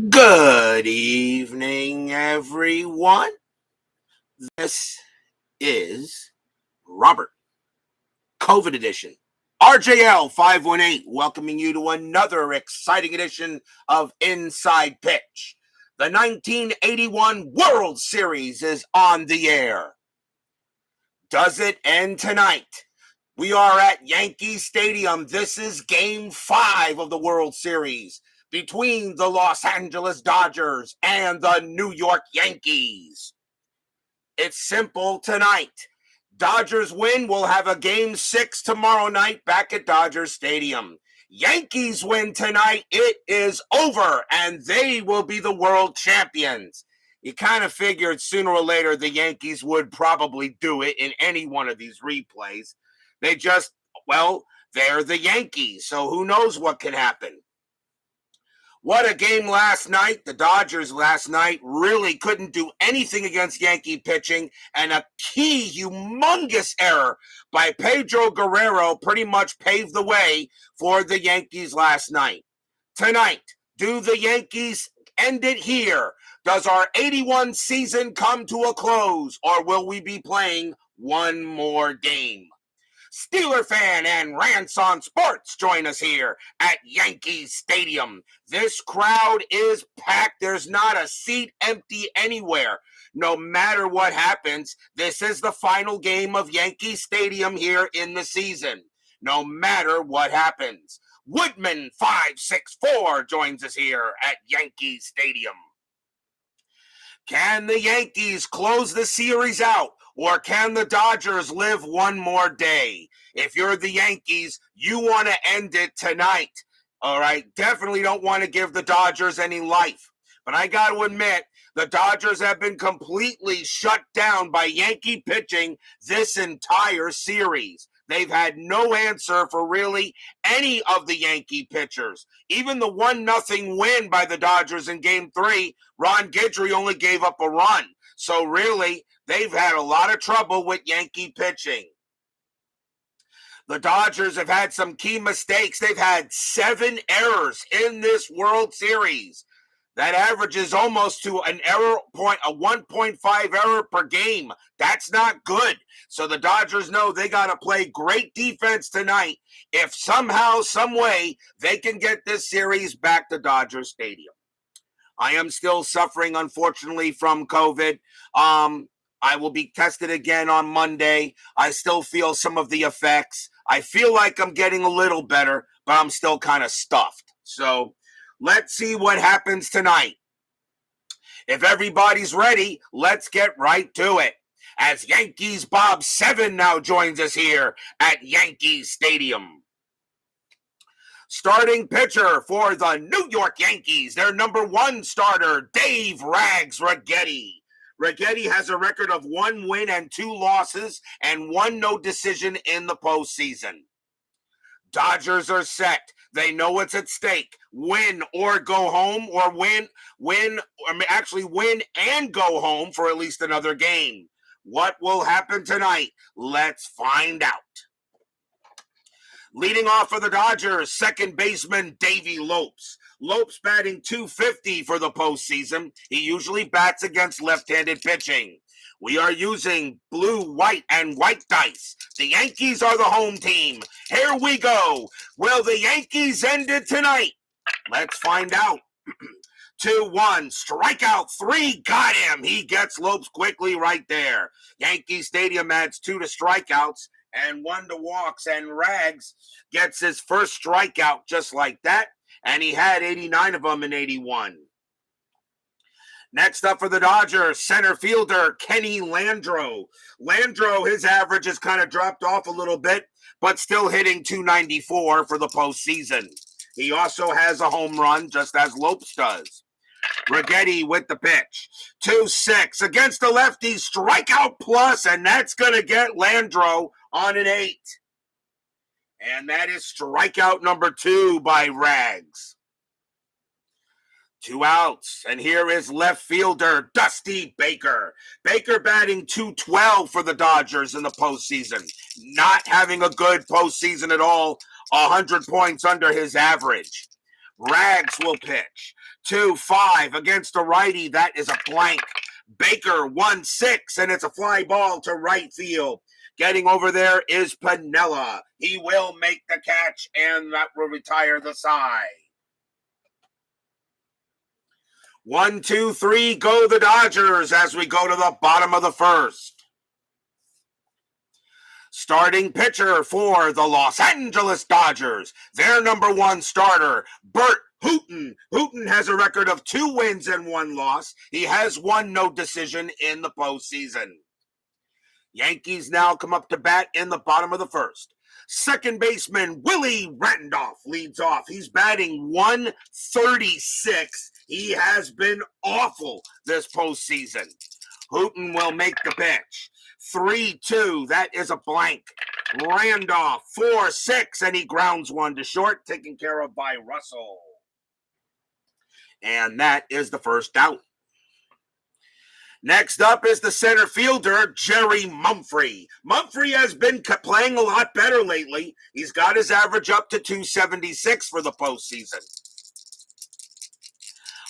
Good evening, everyone. This is Robert, COVID edition. RJL 518, welcoming you to another exciting edition of Inside Pitch. The 1981 World Series is on the air. Does it end tonight? We are at Yankee Stadium. This is Game 5 of the World Series between the Los Angeles Dodgers and the New York Yankees. It's simple tonight. Dodgers win, we'll have a Game 6 tomorrow night back at Dodger Stadium. Yankees win tonight, it is over, and they will be the world champions. You kind of figured sooner or later the Yankees would probably do it in any one of these replays. They just, well, they're the Yankees, so who knows what can happen. What a game last night. The Dodgers last night really couldn't do anything against Yankee pitching, and a key, humongous error by Pedro Guerrero pretty much paved the way for the Yankees last night. Tonight, do the Yankees end it here? Does our 81 season come to a close, or will we be playing one more game? Steeler fan and Rants on Sports join us here at Yankee Stadium. This crowd is packed. There's not a seat empty anywhere. No matter what happens, this is the final game of Yankee Stadium here in the season. No matter what happens. Woodman 564 joins us here at Yankee Stadium. Can the Yankees close the series out? Or can the Dodgers live one more day? If you're the Yankees, you want to end it tonight. All right, definitely don't want to give the Dodgers any life. But I got to admit, the Dodgers have been completely shut down by Yankee pitching this entire series. They've had no answer for really any of the Yankee pitchers. Even the 1-0 win by the Dodgers in Game 3, Ron Guidry only gave up a run. So really, they've had a lot of trouble with Yankee pitching. The Dodgers have had some key mistakes. They've had 7 errors in this World Series. That averages almost to a 1.5 error per game. That's not good. So the Dodgers know they got to play great defense tonight if somehow, some way, they can get this series back to Dodger Stadium. I am still suffering, unfortunately, from COVID. I will be tested again on Monday. I still feel some of the effects. I feel like I'm getting a little better, but I'm still kind of stuffed. So let's see what happens tonight. If everybody's ready, let's get right to it. As Yankees Bob 7 now joins us here at Yankee Stadium. Starting pitcher for the New York Yankees, their number 1 starter, Dave Rags Righetti. Righetti has a record of 1 win and 2 losses and 1 no decision in the postseason. Dodgers are set. They know what's at stake. Win or go home, or win and go home for at least another game. What will happen tonight? Let's find out. Leading off for the Dodgers, second baseman Davey Lopes. Lopes batting .250 for the postseason. He usually bats against left-handed pitching. We are using blue, white, and white dice. The Yankees are the home team. Here we go. Will the Yankees end it tonight? Let's find out. 2-1, strikeout 3, got him. He gets Lopes quickly right there. Yankee Stadium adds 2 to strikeouts and 1 to walks, and Rags gets his first strikeout just like that, and he had 89 of them in 81. Next up for the Dodgers, center fielder Kenny Landreaux. Landreaux, his average has kind of dropped off a little bit, but still hitting .294 for the postseason. He also has a home run, just as Lopes does. Righetti with the pitch. 2-6 against the lefty, strikeout plus, and that's going to get Landreaux on an 8. And that is strikeout number 2 by Rags. 2 outs, and here is left fielder Dusty Baker. Baker batting .212 for the Dodgers in the postseason. Not having a good postseason at all, 100 points under his average. Rags will pitch. 2-5 against a righty. That is a blank. Baker 1-6, and it's a fly ball to right field. Getting over there is Piniella. He will make the catch, and that will retire the side. 1, 2, 3, go the Dodgers as we go to the bottom of the first. Starting pitcher for the Los Angeles Dodgers, their number one starter, Burt Hooton. Hooton has a record of 2 wins and 1 loss. He has won no decision in the postseason. Yankees now come up to bat in the bottom of the first. Second baseman Willie Randolph leads off. He's batting 136. He has been awful this postseason. Hooton will make the pitch. 3-2, that is a blank. Randolph 4-6, and he grounds one to short, taken care of by Russell. And that is the first out. Next up is the center fielder, Jerry Mumphrey. Mumphrey has been playing a lot better lately. He's got his average up to 276 for the postseason.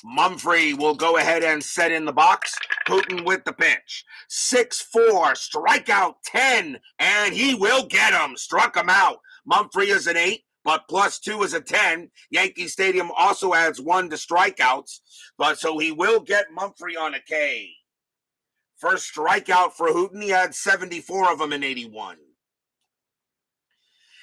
Mumphrey will go ahead and set in the box. Hooton with the pitch. 6-4, strikeout 10, and he will get him. Struck him out. Mumphrey is an 8, but +2 is a 10. Yankee Stadium also adds 1 to strikeouts, but so he will get Mumphrey on a K. First strikeout for Hooton, he had 74 of them in 81.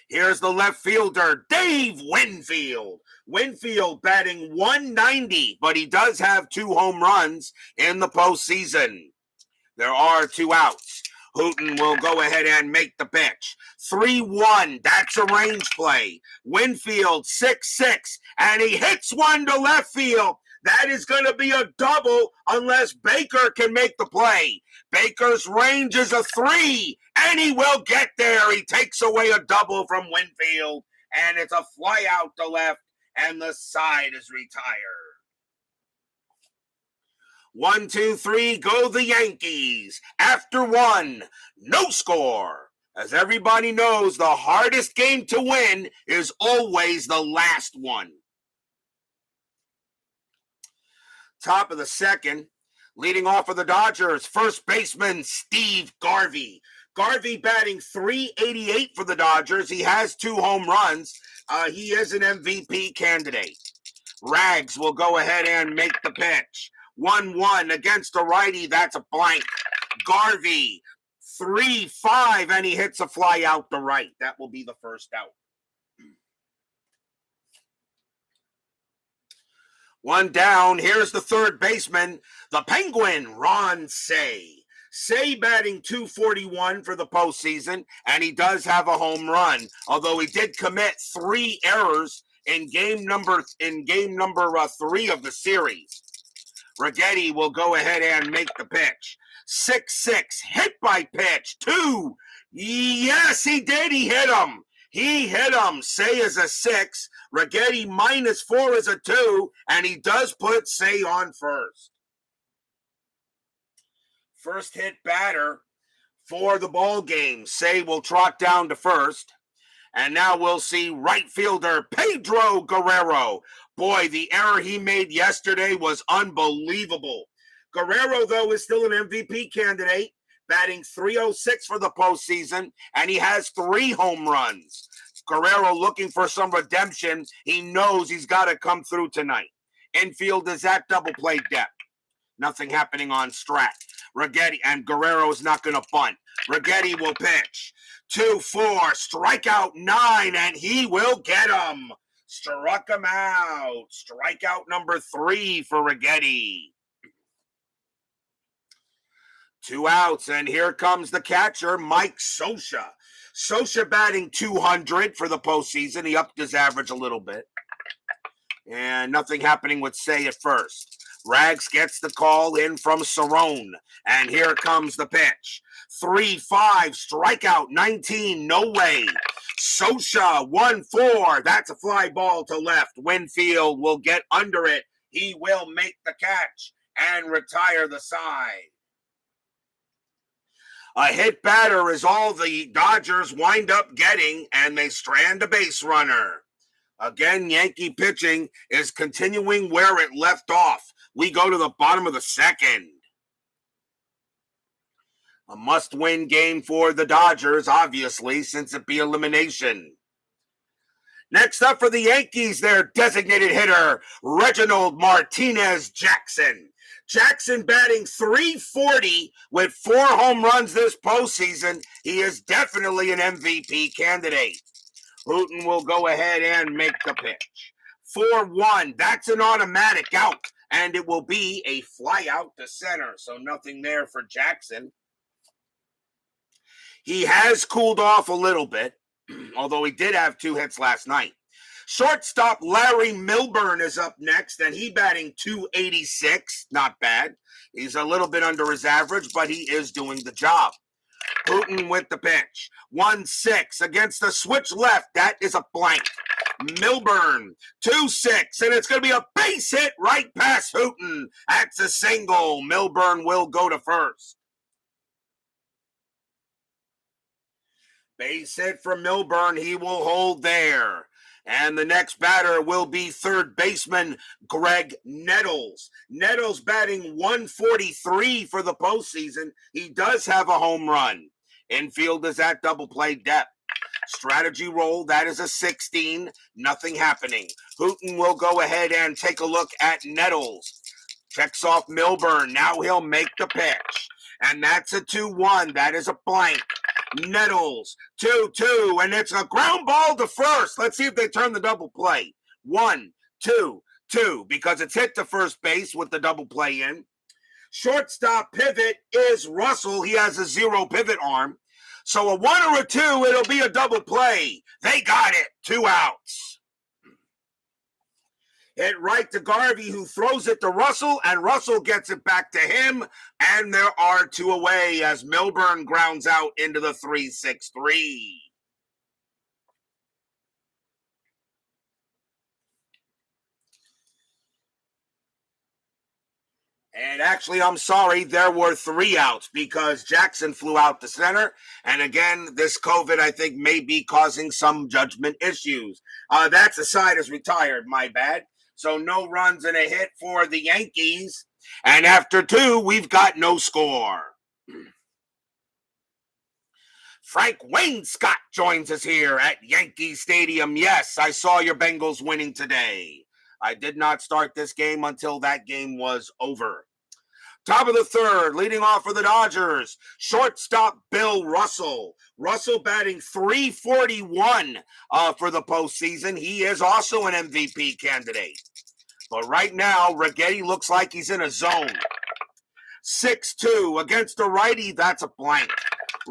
Here's the left fielder, Dave Winfield. Winfield batting 190, but he does have 2 home runs in the postseason. There are 2 outs. Hooton will go ahead and make the pitch. 3-1, that's a range play. Winfield 6-6, and he hits one to left field. That is going to be a double unless Baker can make the play. Baker's range is a 3, and he will get there. He takes away a double from Winfield, and it's a fly out to left, and the side is retired. 1, 2, 3, go the Yankees. After 1, no score. As everybody knows, the hardest game to win is always the last one. Top of the second, leading off for the Dodgers, first baseman Steve Garvey. Garvey batting 388 for the Dodgers. He has 2 home runs. He is an MVP candidate. Rags will go ahead and make the pitch. 1-1 against a righty. That's a blank. Garvey 3-5, and he hits a fly out to right. That will be the first out. 1 down. Here's the third baseman, the Penguin, Ron Cey. Cey batting 241 for the postseason, and he does have a home run, although he did commit 3 errors in game number 3 of the series. Righetti will go ahead and make the pitch. 6-6, hit by pitch. 2. Yes, he did. He hit him. He hit him. Cey is a 6. Righetti -4 is a 2, and he does put Cey on first. First hit batter for the ball game. Cey will trot down to first. And now we'll see right fielder Pedro Guerrero. Boy, the error he made yesterday was unbelievable. Guerrero, though, is still an MVP candidate, batting .306 for the postseason, and he has 3 home runs. Guerrero looking for some redemption. He knows he's got to come through tonight. Infield is at double play depth. Nothing happening on Strat. Righetti, and Guerrero is not going to bunt. Righetti will pitch. 2-4, strikeout 9, and he will get him. Struck him out. Strikeout number 3 for Righetti. 2 outs, and here comes the catcher, Mike Scioscia. Scioscia batting 200 for the postseason. He upped his average a little bit. And nothing happening with Cey at first. Rags gets the call in from Cerrone. And here comes the pitch. 3-5, strikeout 19, no way. Scioscia 1-4. That's a fly ball to left. Winfield will get under it. He will make the catch and retire the side. A hit batter is all the Dodgers wind up getting, and they strand a base runner. Again, Yankee pitching is continuing where it left off. We go to the bottom of the second. A must-win game for the Dodgers, obviously, since it be elimination. Next up for the Yankees, their designated hitter, Reginald Martinez Jackson. Jackson batting .340 with 4 home runs this postseason. He is definitely an MVP candidate. Hooton will go ahead and make the pitch. 4-1. That's an automatic out, and it will be a fly out to center, so nothing there for Jackson. He has cooled off a little bit, although he did have 2 hits last night. Shortstop Larry Milburn is up next, and he batting .286. Not bad. He's a little bit under his average, but he is doing the job. Hooton with the pitch. 1-6 against the switch left. That is a blank. Milburn, 2-6, and it's going to be a base hit right past Hooton. That's a single. Milburn will go to first. Base hit for Milburn. He will hold there. And the next batter will be third baseman Greg Nettles. Nettles batting .143 for the postseason. He does have a home run. Infield is at double play depth. Strategy roll, that is a 16. Nothing happening. Hooton will go ahead and take a look at Nettles. Checks off Milburn. Now he'll make the pitch. And that's a 2-1. That is a blank. Nettles, 2-2, and it's a ground ball to first. Let's see if they turn the double play. 1-2-2, because it's hit to first base with the double play in. Shortstop pivot is Russell. He has a 0 pivot arm. So a 1 or a 2, it'll be a double play. They got it. 2 outs. Hit right to Garvey, who throws it to Russell, and Russell gets it back to him. And there are 2 away as Milburn grounds out into the 3-6-3. And actually, I'm sorry, there were 3 outs because Jackson flew out to center. And again, this COVID, I think, may be causing some judgment issues. That's a side is retired, my bad. So no runs and a hit for the Yankees. And after 2, we've got no score. Frank Wainscott joins us here at Yankee Stadium. Yes, I saw your Bengals winning today. I did not start this game until that game was over. Top of the third, leading off for the Dodgers, shortstop Bill Russell. Russell batting .341 for the postseason. He is also an MVP candidate. But right now, Righetti looks like he's in a zone. 6-2 against a righty. That's a blank.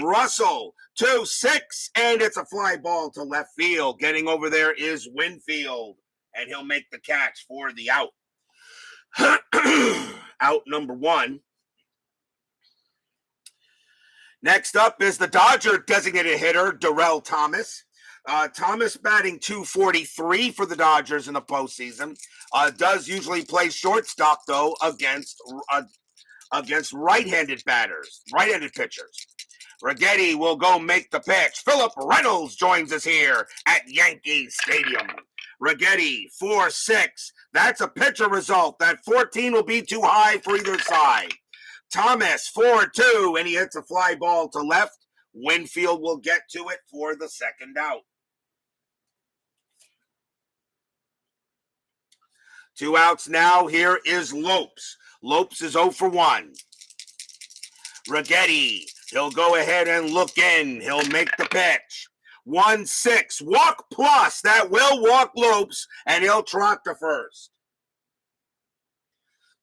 Russell, 2-6, and it's a fly ball to left field. Getting over there is Winfield, and he'll make the catch for the out. Out number 1. Next up is the Dodger designated hitter, Darrell Thomas. Thomas batting .243 for the Dodgers in the postseason. Does usually play shortstop, though, against right-handed pitchers. Righetti will go make the pitch. Philip Reynolds joins us here at Yankee Stadium. Righetti, 4-6. That's a pitcher result. That 14 will be too high for either side. Thomas, 4-2, and he hits a fly ball to left. Winfield will get to it for the second out. 2 outs now. Here is Lopes. Lopes is 0 for 1. Righetti, he'll go ahead and look in. He'll make the pitch. 1-6, walk plus. That will walk Lopes, and he'll trot to first.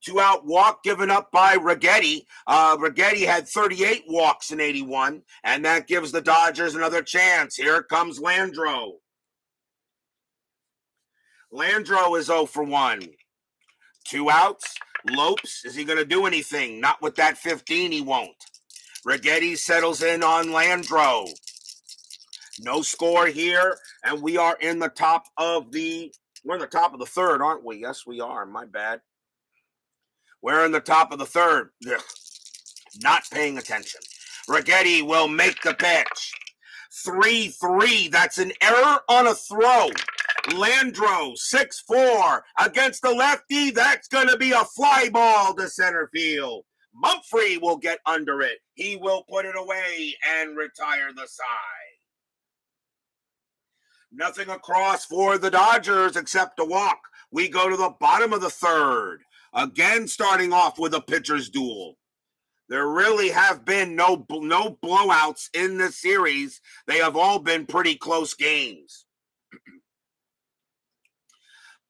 2 out walk given up by Righetti. Righetti had 38 walks in 81, and that gives the Dodgers another chance. Here comes Landro. Landro is 0 for 1. 2 outs. Lopes, is he going to do anything? Not with that 15, he won't. Righetti settles in on Landro. No score here, and we are in the top of the third, aren't we? Yes, we are. My bad. We're in the top of the third. Ugh. Not paying attention. Righetti will make the pitch. 3-3. That's an error on a throw. Landro, 6'4", against the lefty. That's going to be a fly ball to center field. Mumphrey will get under it. He will put it away and retire the side. Nothing across for the Dodgers except a walk. We go to the bottom of the third. Again, starting off with a pitcher's duel. There really have been no blowouts in this series. They have all been pretty close games.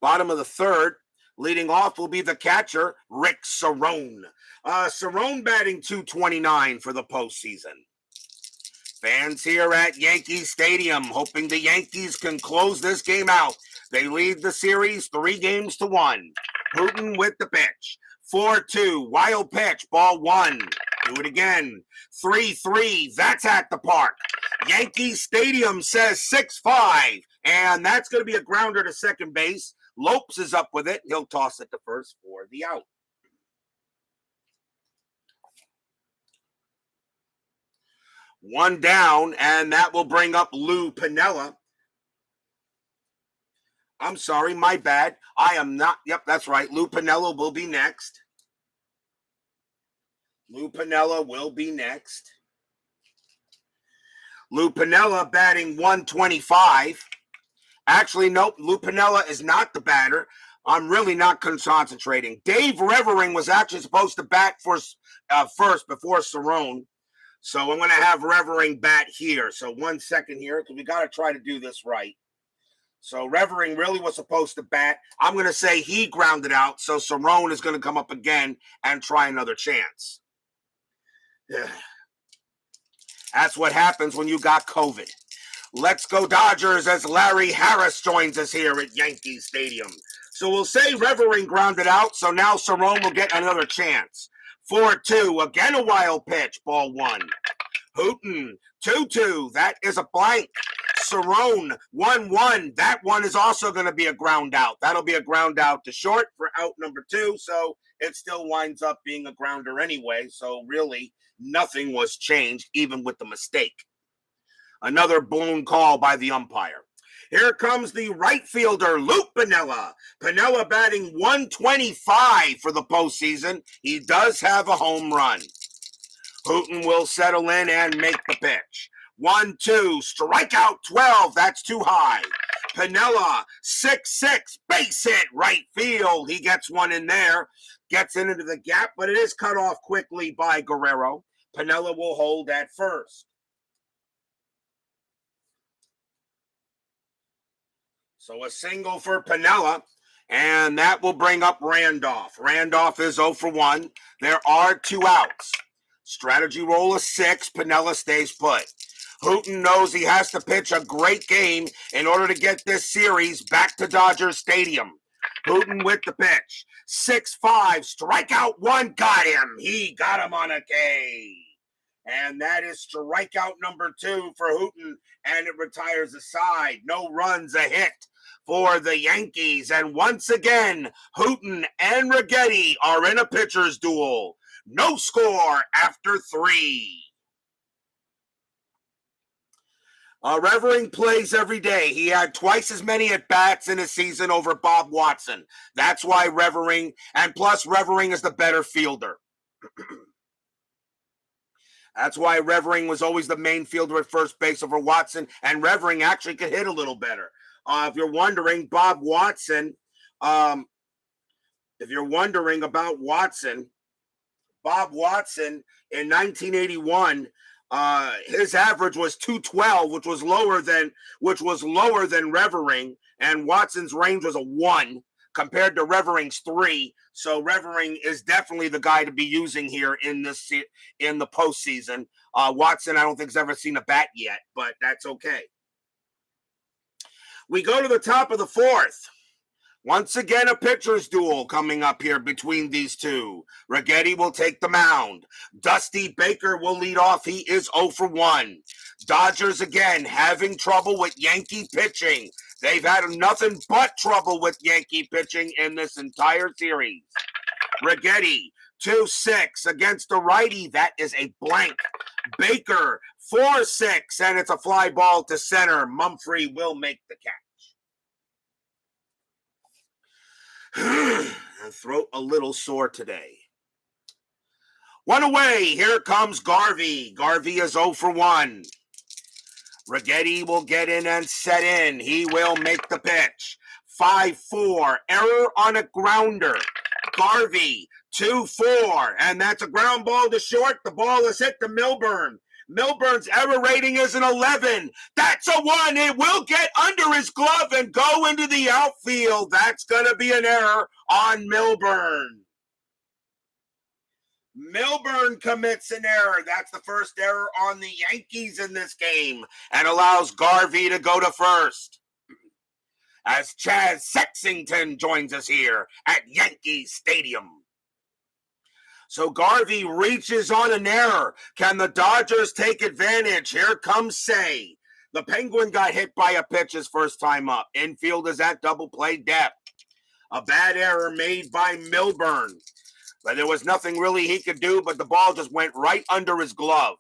Bottom of the third, leading off will be the catcher, Rick Cerrone. Cerrone batting .229 for the postseason. Fans here at Yankee Stadium hoping the Yankees can close this game out. They lead the series 3-1. Hooton with the pitch. 4-2, wild pitch, ball 1. Do it again. 3-3, that's at the park. Yankee Stadium says 6-5, and that's going to be a grounder to second base. Lopes is up with it. He'll toss it to first for the out. One down, and that will bring up Lou Piniella. I'm sorry, my bad. I am not. Yep, that's right. Lou Piniella will be next. Lou Piniella will be next. Lou Piniella batting .125. Actually, nope, Lou Piniella is not the batter. I'm really not concentrating. Dave Revering was actually supposed to bat for first before Cerrone. So I'm going to have Revering bat here. So 1 second here, because we got to try to do this right. So Revering really was supposed to bat. I'm going to say he grounded out. So Cerrone is going to come up again and try another chance. That's what happens when you got COVID. Let's go Dodgers as Larry Harris joins us here at Yankee Stadium. So we'll say Revering grounded out. So now Cerrone will get another chance. 4-2, again a wild pitch, ball 1. Hooton, 2-2, that is a blank. Cerrone, 1-1, that one is also going to be a ground out. That'll be a ground out to short for out number 2, so it still winds up being a grounder anyway, so really nothing was changed, even with the mistake. Another blown call by the umpire. Here comes the right fielder, Lou Piniella. Piniella batting .125 for the postseason. He does have a home run. Hooton will settle in and make the pitch. 1-2, strikeout 12. That's too high. Piniella, 6-6, base hit, right field. He gets one in there, gets into the gap, but it is cut off quickly by Guerrero. Piniella will hold at first. So a single for Piniella, and that will bring up Randolph. Randolph is 0 for 1. There are 2 outs. Strategy roll of 6. Piniella stays put. Hooton knows he has to pitch a great game in order to get this series back to Dodger Stadium. Hooton with the pitch. 6-5, strikeout 1, got him. He got him on a K. And that is strikeout number 2 for Hooton, and it retires the side. No runs, a hit for the Yankees. And once again, Hooton and Righetti are in a pitcher's duel. No score after 3. Revering plays every day. He had twice as many at-bats in a season over Bob Watson. That's why Revering, and plus Revering is the better fielder. That's why Revering was always the main fielder at first base over Watson, and Revering actually could hit a little better. If you're wondering, Bob Watson, if you're wondering about Watson, Bob Watson in 1981, his average was .212, which was lower than Revering, and Watson's range was a 1 compared to Revering's 3. So Revering is definitely the guy to be using here in the postseason. Watson, I don't think has ever seen a bat yet, but that's okay. We go to the top of the 4th. Once again, a pitcher's duel coming up here between these two. Righetti will take the mound. Dusty Baker will lead off. He is 0 for 1. Dodgers again having trouble with Yankee pitching. They've had nothing but trouble with Yankee pitching in this entire series. Righetti, 2-6 against the righty. That is a blank. Baker, 4-6, and it's a fly ball to center. Mumphrey will make the catch. Throat a little sore today. One away. Here comes Garvey. Garvey is 0 for 1. Righetti will get in and set in. He will make the pitch. 5-4. Error on a grounder. Garvey, 2-4. And that's a ground ball to short. The ball is hit to Milburn. Milburn's error rating is an 11. That's a 1. It will get under his glove and go into the outfield. That's going to be an error on Milburn. Milburn commits an error. That's the first error on the Yankees in this game and allows Garvey to go to first. As Chaz Sexington joins us here at Yankee Stadium. So Garvey reaches on an error. Can the Dodgers take advantage? Here comes Say. The Penguin got hit by a pitch his first time up. Infield is at double play depth. A bad error made by Milburn. But there was nothing really he could do, but the ball just went right under his glove.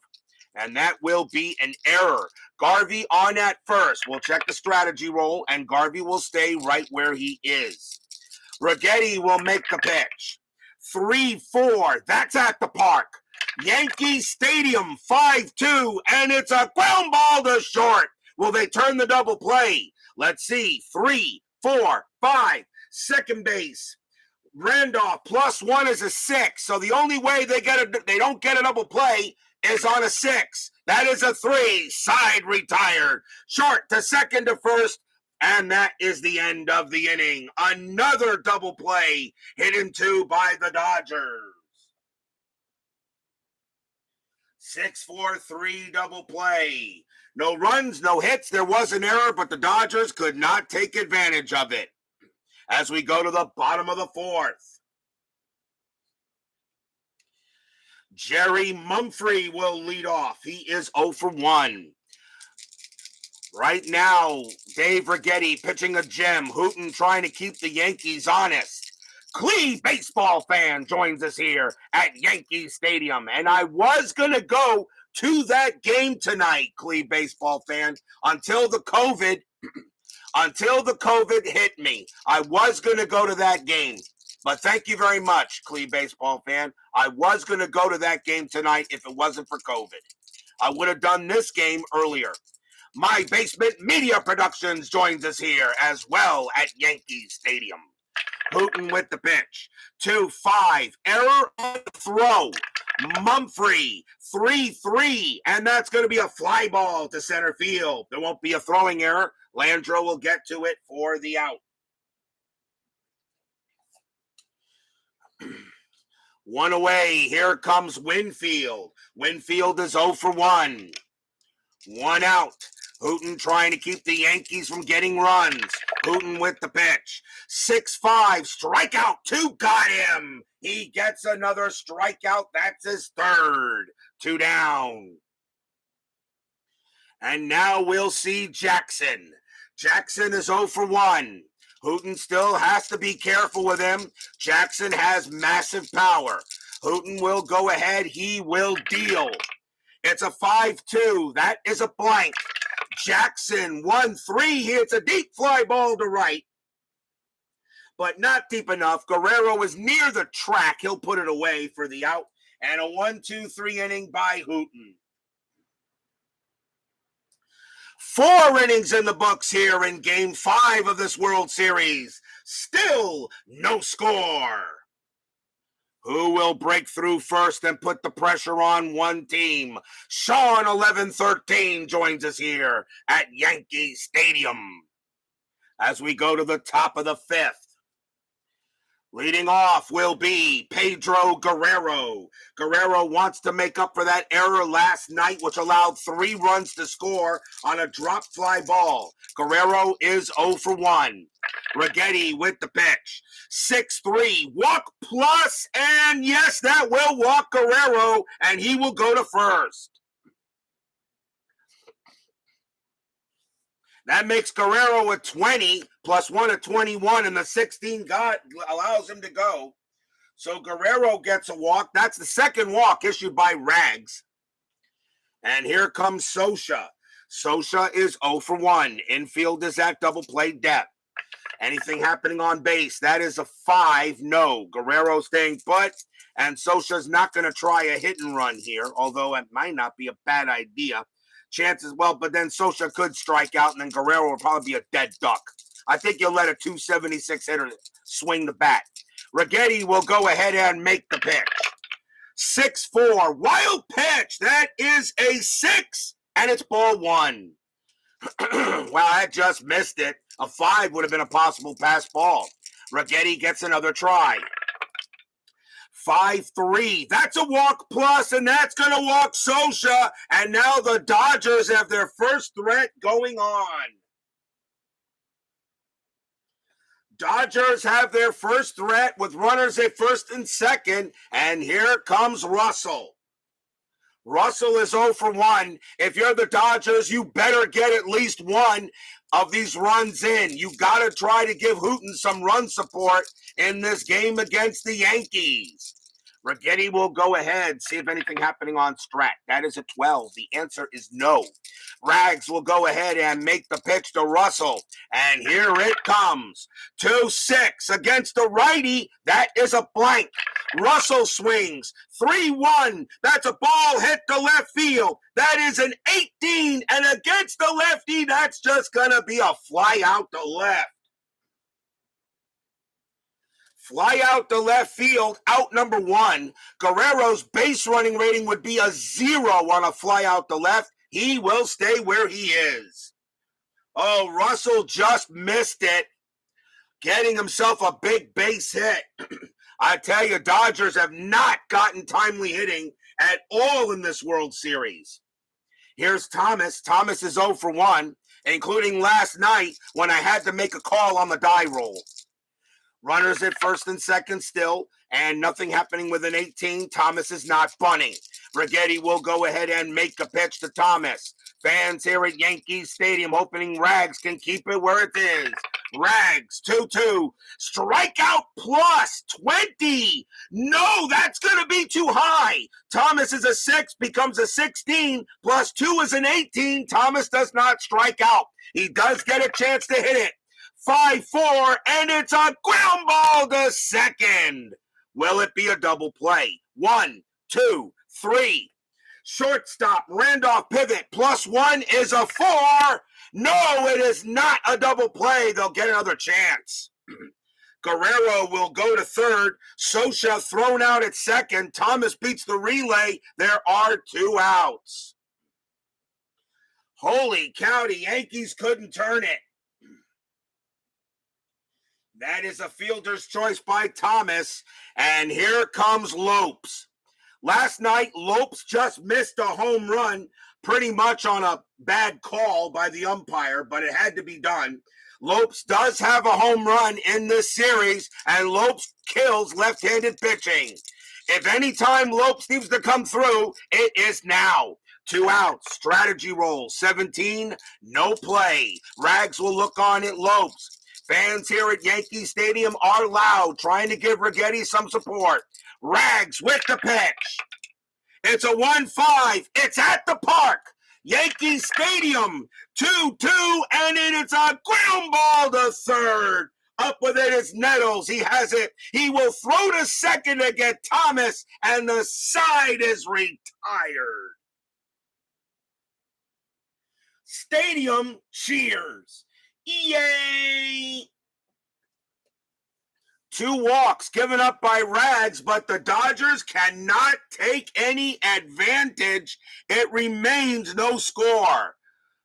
And that will be an error. Garvey on at first. We'll check the strategy roll, and Garvey will stay right where he is. Righetti will make the pitch. 3-4. That's at the park. Yankee Stadium, 5-2, and it's a ground ball to short. Will they turn the double play? Let's see. 3, 4, 5. Second base. Randolph +1 is a 6. So the only way they don't get a double play is on a 6. That is a 3. Side retired. Short to second to first. And that is the end of the inning. Another double play hit into by the Dodgers. 6-4-3 double play. No runs, no hits. There was an error, but the Dodgers could not take advantage of it. As we go to the bottom of the fourth. Jerry Mumphrey will lead off. He is 0 for 1. Right now, Dave Righetti pitching a gem. Hooton trying to keep the Yankees honest. Clee baseball fan joins us here at Yankee Stadium. And I was going to go to that game tonight, Clee baseball fan, until the COVID hit me. I was going to go to that game. But thank you very much, Clee baseball fan. I was going to go to that game tonight if it wasn't for COVID. I would have done this game earlier. My Basement Media Productions joins us here as well at Yankee Stadium. Hooton with the pitch. 2-5. Error on the throw. Mumphrey. 3-3. And that's going to be a fly ball to center field. There won't be a throwing error. Landreau will get to it for the out. One away. Here comes Winfield. Winfield is 0 for 1. One out. Hooton trying to keep the Yankees from getting runs. Hooton with the pitch. 6-5. Strikeout. 2 got him. He gets another strikeout. That's his third. 2 down. And now we'll see Jackson. Jackson is 0 for 1. Hooton still has to be careful with him. Jackson has massive power. Hooton will go ahead. He will deal. It's a 5-2. That is a blank. Jackson 1-3. It's a deep fly ball to right. But not deep enough. Guerrero is near the track. He'll put it away for the out. And a 1-2-3 inning by Hooton. 4 innings in the books here in Game 5 of this World Series. Still no score. Who will break through first and put the pressure on one team? Sean 1113 joins us here at Yankee Stadium. As we go to the top of the 5th. Leading off will be Pedro Guerrero. Guerrero wants to make up for that error last night, which allowed 3 runs to score on a drop fly ball. Guerrero is 0 for 1. Righetti with the pitch. 6-3. Walk plus, and yes, that will walk Guerrero, and he will go to first. That makes Guerrero a 20, +1 at 21, and the 16 allows him to go. So Guerrero gets a walk. That's the second walk issued by Rags. And here comes Sosha. Sosha is 0 for 1. Infield is at double play depth. Anything happening on base? That is a 5. No. Guerrero staying put. And Scioscia's not going to try a hit and run here, although it might not be a bad idea. Chances, well, but then Scioscia could strike out, and then Guerrero will probably be a dead duck. I think you'll let a 276 hitter swing the bat. Righetti will go ahead and make the pitch. 6-4. Wild pitch. That is a 6, and it's ball 1. Well, I just missed it. A 5 would have been a possible pass ball. Righetti gets another try. 5-3. That's a walk plus, and that's going to walk Scioscia. And now the Dodgers have their first threat going on. Dodgers have their first threat with runners at first and second, and here comes Russell. Russell is 0 for 1. If you're the Dodgers, you better get at least one of these runs in. You got to try to give Hooton some run support in this game against the Yankees. Righetti will go ahead, see if anything happening on Strat. That is a 12. The answer is no. Rags will go ahead and make the pitch to Russell. And here it comes. 2-6 against the righty. That is a blank. Russell swings. 3-1. That's a ball hit to left field. That is an 18. And against the lefty, that's just going to be a fly out to left. Fly out to left field, out number 1. Guerrero's base running rating would be a 0 on a fly out to left. He will stay where he is. Oh, Russell just missed it, getting himself a big base hit. I tell you, Dodgers have not gotten timely hitting at all in this World Series. Here's Thomas. Thomas is 0 for 1, including last night when I had to make a call on the die roll. Runners at first and second still, and nothing happening with an 18. Thomas is not bunting. Righetti will go ahead and make a pitch to Thomas. Fans here at Yankee Stadium hoping Rags can keep it where it is. Rags, 2-2. Strikeout plus 20. No, that's going to be too high. Thomas is a 6, becomes a 16, plus 2 is an 18. Thomas does not strike out. He does get a chance to hit it. 5-4, and it's a ground ball to second. Will it be a double play? 1, 2, 3. Shortstop, Randolph pivot, plus 1 is a 4. No, it is not a double play. They'll get another chance. Guerrero will go to third. Scioscia thrown out at second. Thomas beats the relay. There are 2 outs. Holy cow, the Yankees couldn't turn it. That is a fielder's choice by Thomas. And here comes Lopes. Last night, Lopes just missed a home run pretty much on a bad call by the umpire, but it had to be done. Lopes does have a home run in this series, and Lopes kills left-handed pitching. If any time Lopes needs to come through, it is now. 2 outs, strategy roll, 17, no play. Rags will look on at Lopes. Fans here at Yankee Stadium are loud, trying to give Righetti some support. Rags with the pitch. It's a 1-5. It's at the park. Yankee Stadium. 2-2, and it's a ground ball to third. Up with it is Nettles. He has it. He will throw to second to get Thomas, and the side is retired. Stadium cheers. Yay! 2 walks given up by Rags, but the Dodgers cannot take any advantage. It remains no score.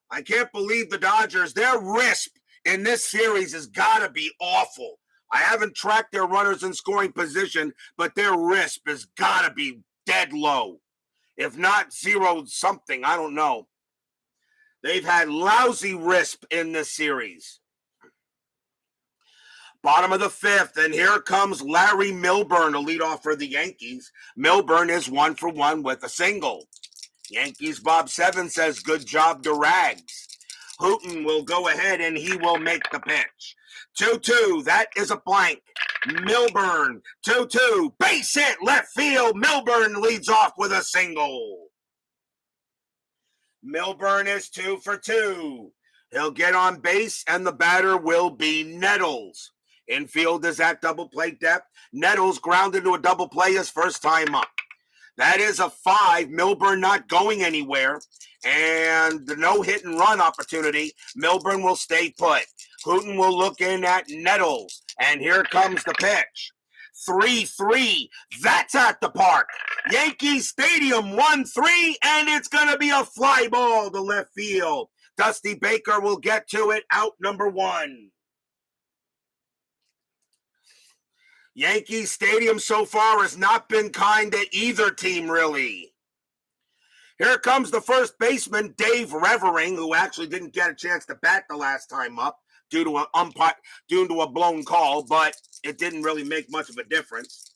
I can't believe the Dodgers, their RISP in this series has got to be awful. I haven't tracked their runners in scoring position, but their RISP has got to be dead low. If not 0 something, I don't know. They've had lousy RISP in this series. Bottom of the 5th, and here comes Larry Milburn to lead off for the Yankees. Milburn is 1 for 1 with a single. Yankees Bob 7 says, good job to Rags. Hooton will go ahead and he will make the pitch. 2-2, that is a blank. Milburn, 2-2, base hit, left field. Milburn leads off with a single. Milburn is 2 for 2. He'll get on base, and the batter will be Nettles. Infield is at double play depth. Nettles grounded to a double play his first time up. That is a 5. Milburn not going anywhere. And the no hit and run opportunity, Milburn will stay put. Hooton will look in at Nettles. And here comes the pitch. 3-3. That's at the park. Yankee Stadium 1-3, and it's going to be a fly ball to left field. Dusty Baker will get to it, out number 1. Yankee Stadium so far has not been kind to either team, really. Here comes the first baseman, Dave Revering, who actually didn't get a chance to bat the last time up due to a blown call, but it didn't really make much of a difference.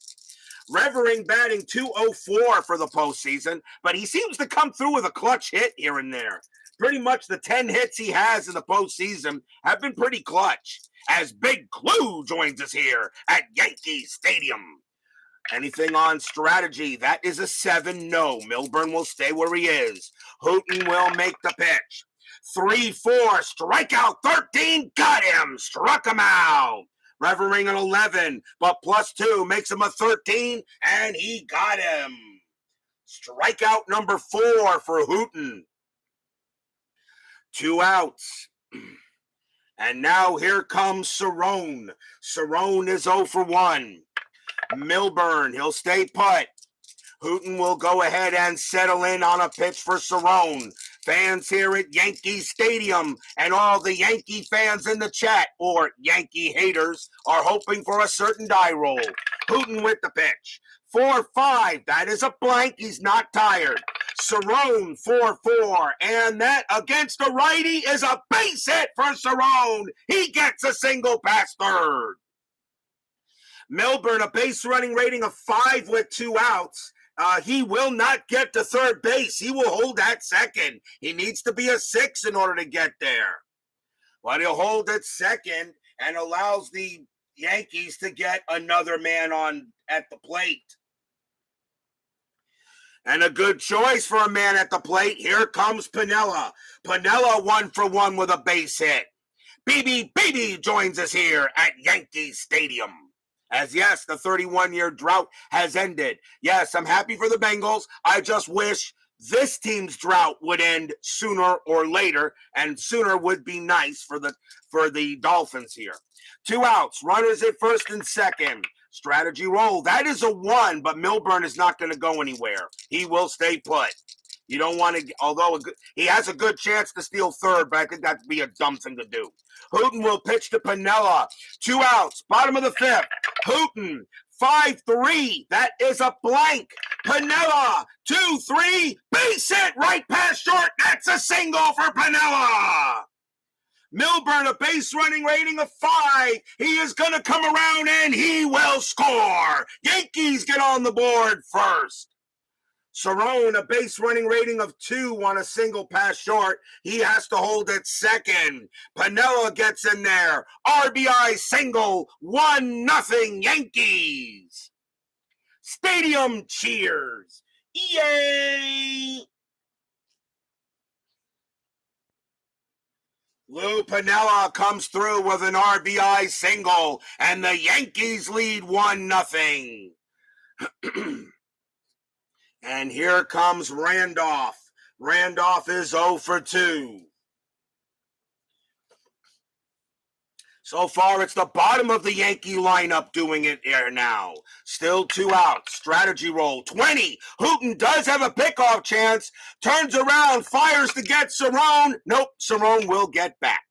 Revering batting .204 for the postseason, but he seems to come through with a clutch hit here and there. Pretty much the 10 hits he has in the postseason have been pretty clutch. As Big Clue joins us here at Yankee Stadium. Anything on strategy? That is a 7. No. Milburn will stay where he is. Hooton will make the pitch. 3-4. Strikeout 13. Got him. Struck him out. Revering an 11, but +2 makes him a 13, and he got him. Strikeout number 4 for Hooton. 2 outs. And now here comes Cerrone. Cerrone is 0 for 1. Milburn, he'll stay put. Hooton will go ahead and settle in on a pitch for Cerrone. Fans here at Yankee Stadium and all the Yankee fans in the chat, or Yankee haters, are hoping for a certain die roll. Hooton with the pitch. 4-5. That is a blank. He's not tired. Cerrone 4-4, and that against the righty is a base hit for Cerrone. He gets a single past third. Milburn, a base running rating of 5 with 2 outs. He will not get to third base. He will hold at second. He needs to be a 6 in order to get there. But he'll hold at second and allows the Yankees to get another man on at the plate. And a good choice for a man at the plate. Here comes Piniella. Piniella 1 for 1 with a base hit. BB joins us here at Yankee Stadium. As yes, the 31-year drought has ended. Yes, I'm happy for the Bengals. I just wish this team's drought would end sooner or later, and sooner would be nice for the Dolphins here. 2 outs, runners at first and second. Strategy roll. That is a 1, but Milburn is not going to go anywhere. He will stay put. You don't want to, although he has a good chance to steal third, but I think that'd be a dumb thing to do. Hooton will pitch to Piniella. 2 outs, bottom of the 5th. Hooton, 5-3. That is a blank. Piniella, 2-3. Base hit right past short. That's a single for Piniella. Milburn, a base running rating of 5. He is going to come around and he will score. Yankees get on the board first. Cerrone, a base running rating of 2 on a single pass short. He has to hold at second. Piniella gets in there. RBI single, 1-0 Yankees. Stadium cheers. Yay! Lou Piniella comes through with an RBI single, and the Yankees lead 1-0. And here comes Randolph. Randolph is 0 for 2. So far, it's the bottom of the Yankee lineup doing it here now. Still 2 outs. Strategy roll. 20. Hooton does have a pickoff chance. Turns around. Fires to get Cerrone. Nope. Cerrone will get back.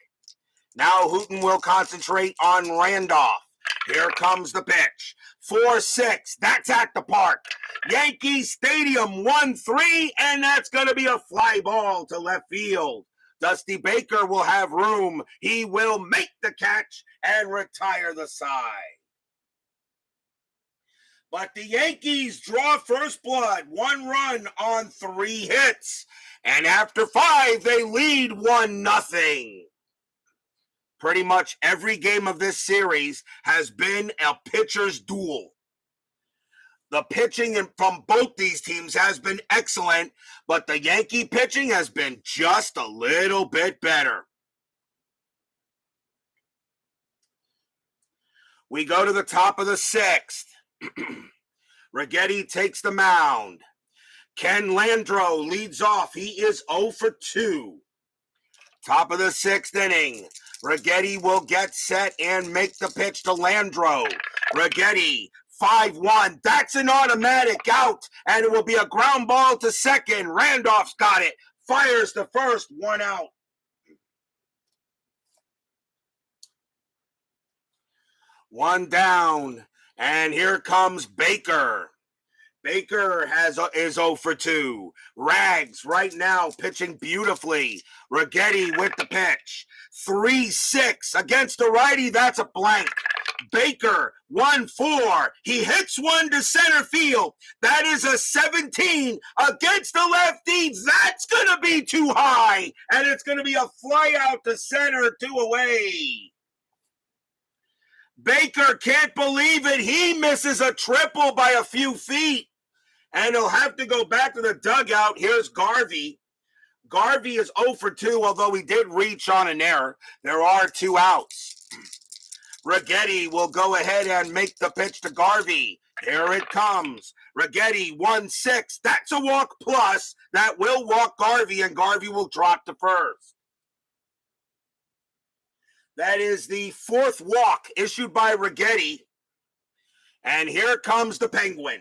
Now Hooton will concentrate on Randolph. Here comes the pitch. 4-6. That's at the park. Yankee Stadium 1-3, and that's going to be a fly ball to left field. Dusty Baker will have room. He will make the catch and retire the side. But the Yankees draw first blood. 1 run on 3 hits. And after 5, they lead 1-0. Pretty much every game of this series has been a pitcher's duel. The pitching from both these teams has been excellent, but the Yankee pitching has been just a little bit better. We go to the top of the sixth. Righetti takes the mound. Ken Landreau leads off. He is 0 for 2. Top of the sixth inning. Righetti will get set and make the pitch to Landreau. Righetti, 5-1. That's an automatic out, and it will be a ground ball to second. Randolph's got it. Fires to first. 1 out. One down, and here comes Baker. Baker is 0 for 2. Rags right now pitching beautifully. Righetti with the pitch. 3-6 against the righty. That's a blank. Baker, 1-4. He hits one to center field. That is a 17 against the lefty. That's going to be too high. And it's going to be a fly out to center, 2 away. Baker can't believe it. He misses a triple by a few feet. And he'll have to go back to the dugout. Here's Garvey. Garvey is 0 for 2, although he did reach on an error. There are 2 outs. Righetti will go ahead and make the pitch to Garvey. Here it comes. Righetti, 1-6. That's a walk plus. That will walk Garvey, and Garvey will drop to first. That is the 4th walk issued by Righetti. And here comes the Penguin.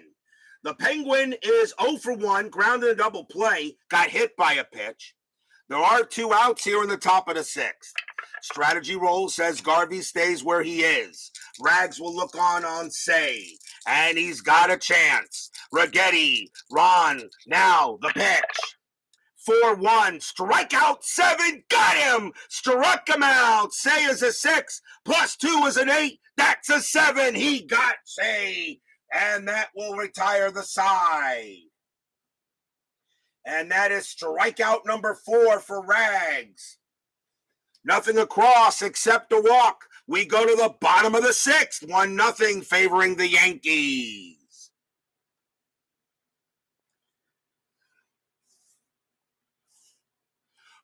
The Penguin is 0 for 1, grounded a double play, got hit by a pitch. There are 2 outs here in the top of the 6th. Strategy roll says Garvey stays where he is. Rags will look on say, and he's got a chance. Righetti, Ron, now the pitch. 4-1, strikeout 7, got him! Struck him out. Say is a 6, plus 2 is an 8. That's a 7. He got Say. And that will retire the side. And that is strikeout number 4 for Rags. Nothing across except a walk. We go to the bottom of the 6th. 1-0 favoring the Yankees.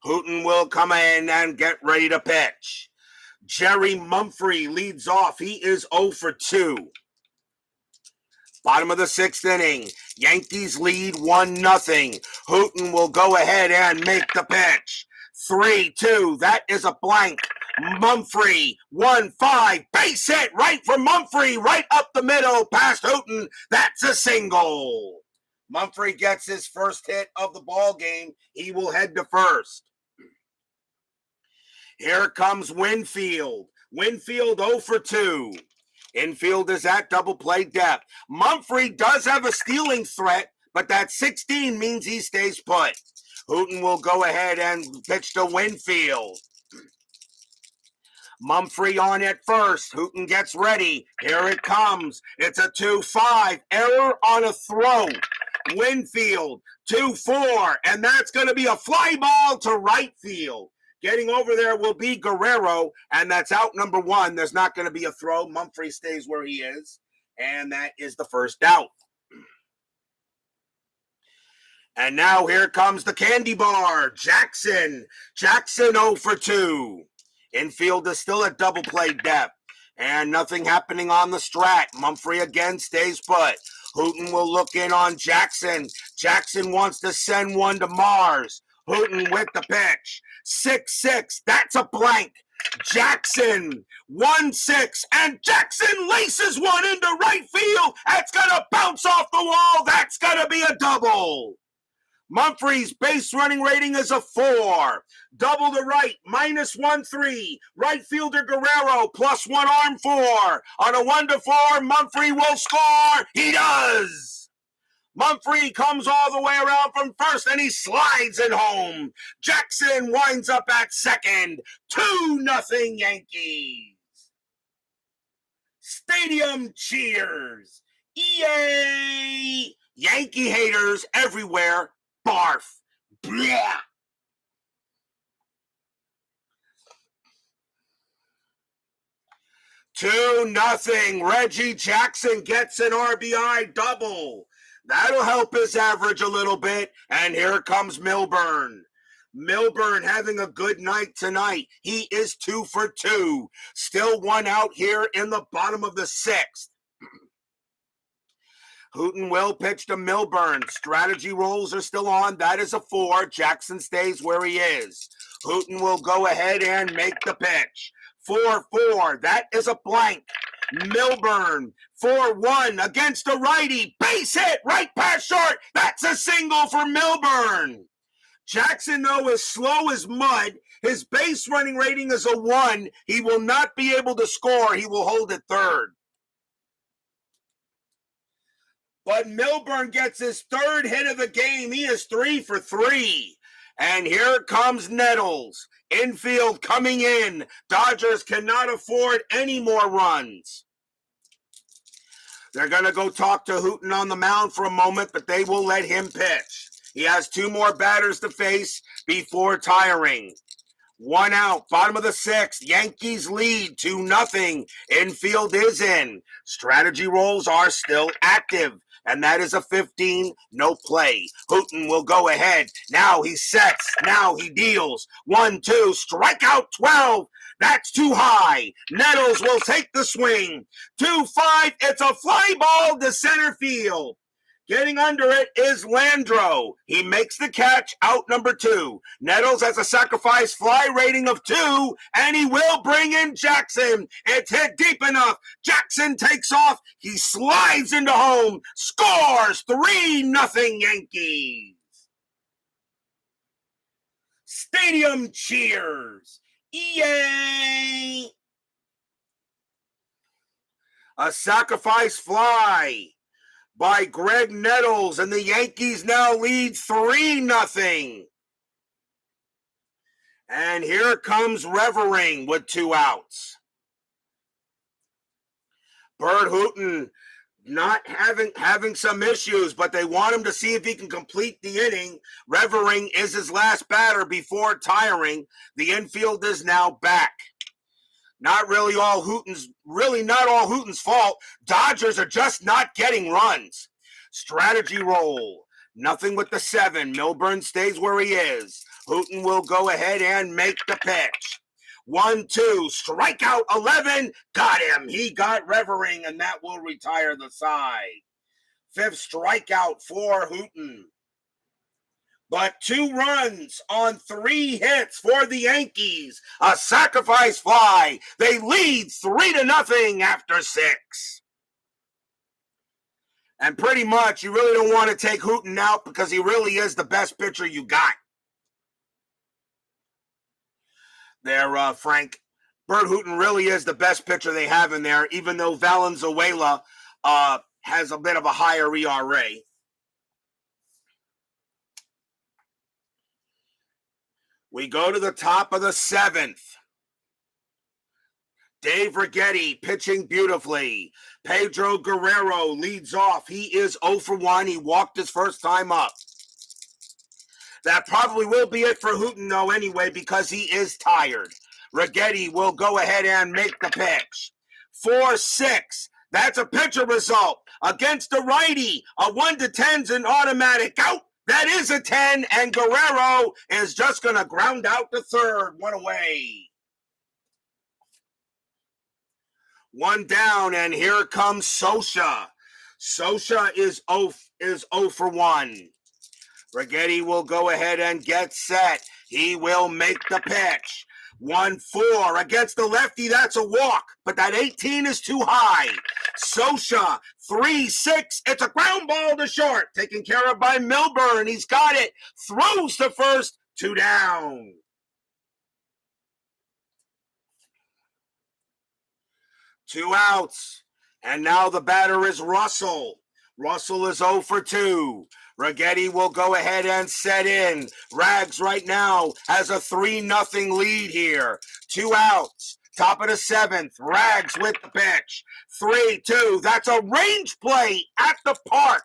Hooton will come in and get ready to pitch. Jerry Mumphrey leads off. He is 0 for 2. Bottom of the 6th inning. Yankees lead 1-0. Hooton will go ahead and make the pitch. 3-2. That is a blank. Mumphrey, 1-5. Base hit right for Mumphrey. Right up the middle past Hooton. That's a single. Mumphrey gets his first hit of the ball game. He will head to first. Here comes Winfield. Winfield 0 for 2. Infield is at double play depth. Mumphrey does have a stealing threat, but that 16 means he stays put. Hooton will go ahead and pitch to Winfield. Mumphrey on at first. Hooton gets ready. Here it comes. It's a 2-5. Error on a throw. Winfield, 2-4. And that's going to be a fly ball to right field. Getting over there will be Guerrero, and that's out number 1. There's not going to be a throw. Mumphrey stays where he is, and that is the first out. And now here comes the candy bar, Jackson. Jackson 0 for 2. Infield is still at double play depth, and nothing happening on the strat. Mumphrey again stays put. Hooton will look in on Jackson. Jackson wants to send one to Mars. Hooton with the pitch. 6-6. That's a blank. Jackson, 1-6. And Jackson laces one into right field. That's going to bounce off the wall. That's going to be a double. Mumphrey's base running rating is a 4. Double to right, -1-3. Right fielder Guerrero, +1 arm 4. On a 1-4, Mumphrey will score. He does. Mumphrey comes all the way around from first, and he slides it home. Jackson winds up at second. 2-0 Yankees. Stadium cheers. Yay! Yankee haters everywhere. Barf. Blah. Two nothing. Reggie Jackson gets an RBI double. That'll help his average a little bit. And here comes Milburn. Milburn having a good night tonight. He is 2 for 2. Still one out here in the bottom of the 6th. Hooton will pitch to Milburn. Strategy rolls are still on. That is a 4. Jackson stays where he is. Hooton will go ahead and make the pitch. 4-4. That is a blank. Milburn, 4-1 against a righty. Base hit right past short. That's a single for Milburn. Jackson, though, is slow as mud. His base running rating is a 1. He will not be able to score. He will hold at third. But Milburn gets his 3rd hit of the game. He is 3 for 3. And here comes Nettles. Infield coming in. Dodgers cannot afford any more runs. They're going to go talk to Hooton on the mound for a moment, but they will let him pitch. He has 2 more batters to face before tiring. 1 out, bottom of the 6th. Yankees lead 2-0. Infield is in. Strategy rolls are still active. And that is a 15, no play. Hooton will go ahead. Now he sets. Now he deals. 1-2, strikeout 12. That's too high. Nettles will take the swing. 2-5, it's a fly ball to center field. Getting under it is Landro. He makes the catch, out number 2. Nettles has a sacrifice fly rating of 2, and he will bring in Jackson. It's hit deep enough. Jackson takes off. He slides into home. Scores 3-0 Yankees. Stadium cheers. Yay! A sacrifice fly by Greg Nettles, and the Yankees now lead 3-0. And here comes Revering with 2 outs. Burt Hooton not having some issues, but they want him to see if he can complete the inning. Revering is his last batter before tiring. The infield is now back. Not all Hooton's fault. Dodgers are just not getting runs. Strategy roll. Nothing with the 7. Milburn stays where he is. Hooton will go ahead and make the pitch. 1-2, strikeout 11. Got him. He got Revering, and that will retire the side. 5th strikeout for Hooton. But 2 runs on 3 hits for the Yankees. A sacrifice fly. They lead 3-0 after 6. And pretty much, you really don't want to take Hooton out because he really is the best pitcher you got. There, Frank. Burt Hooton really is the best pitcher they have in there, even though Valenzuela has a bit of a higher ERA. We go to the top of the 7th. Dave Righetti pitching beautifully. Pedro Guerrero leads off. He is 0 for 1. He walked his first time up. That probably will be it for Hooton, though, anyway, because he is tired. Righetti will go ahead and make the pitch. 4-6. That's a pitcher result against the righty. A 1-10's an automatic out. That is a 10, and Guerrero is just going to ground out to third. 1 away. 1 down, and here comes Sosa. Sosa is 0 for 1. Righetti will go ahead and get set. He will make the pitch. 1-4 against the lefty. That's a walk, but that 18 is too high. Sosa, 3-6. It's a ground ball to short. Taken care of by Milburn. He's got it. Throws to first. 2 down. Two outs. And now the batter is Russell. Russell is 0 for 2. Righetti will go ahead and set in. Rags right now has a 3-0 lead here. 2 outs. Top of the 7th. Rags with the pitch. 3-2. That's a range play at the park.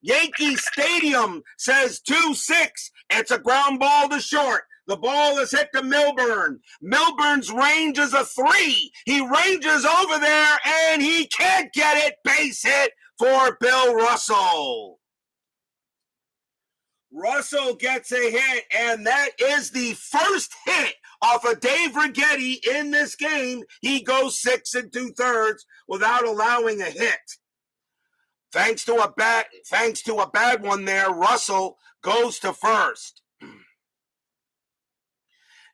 Yankee Stadium says 2-6. It's a ground ball to short. The ball is hit to Milburn. Milburn's range is a 3. He ranges over there, and he can't get it. Base hit for Bill Russell. Russell gets a hit, and that is the first hit off of Dave Righetti in this game. He goes 6 2/3 without allowing a hit. Thanks to a bad one there, Russell goes to first.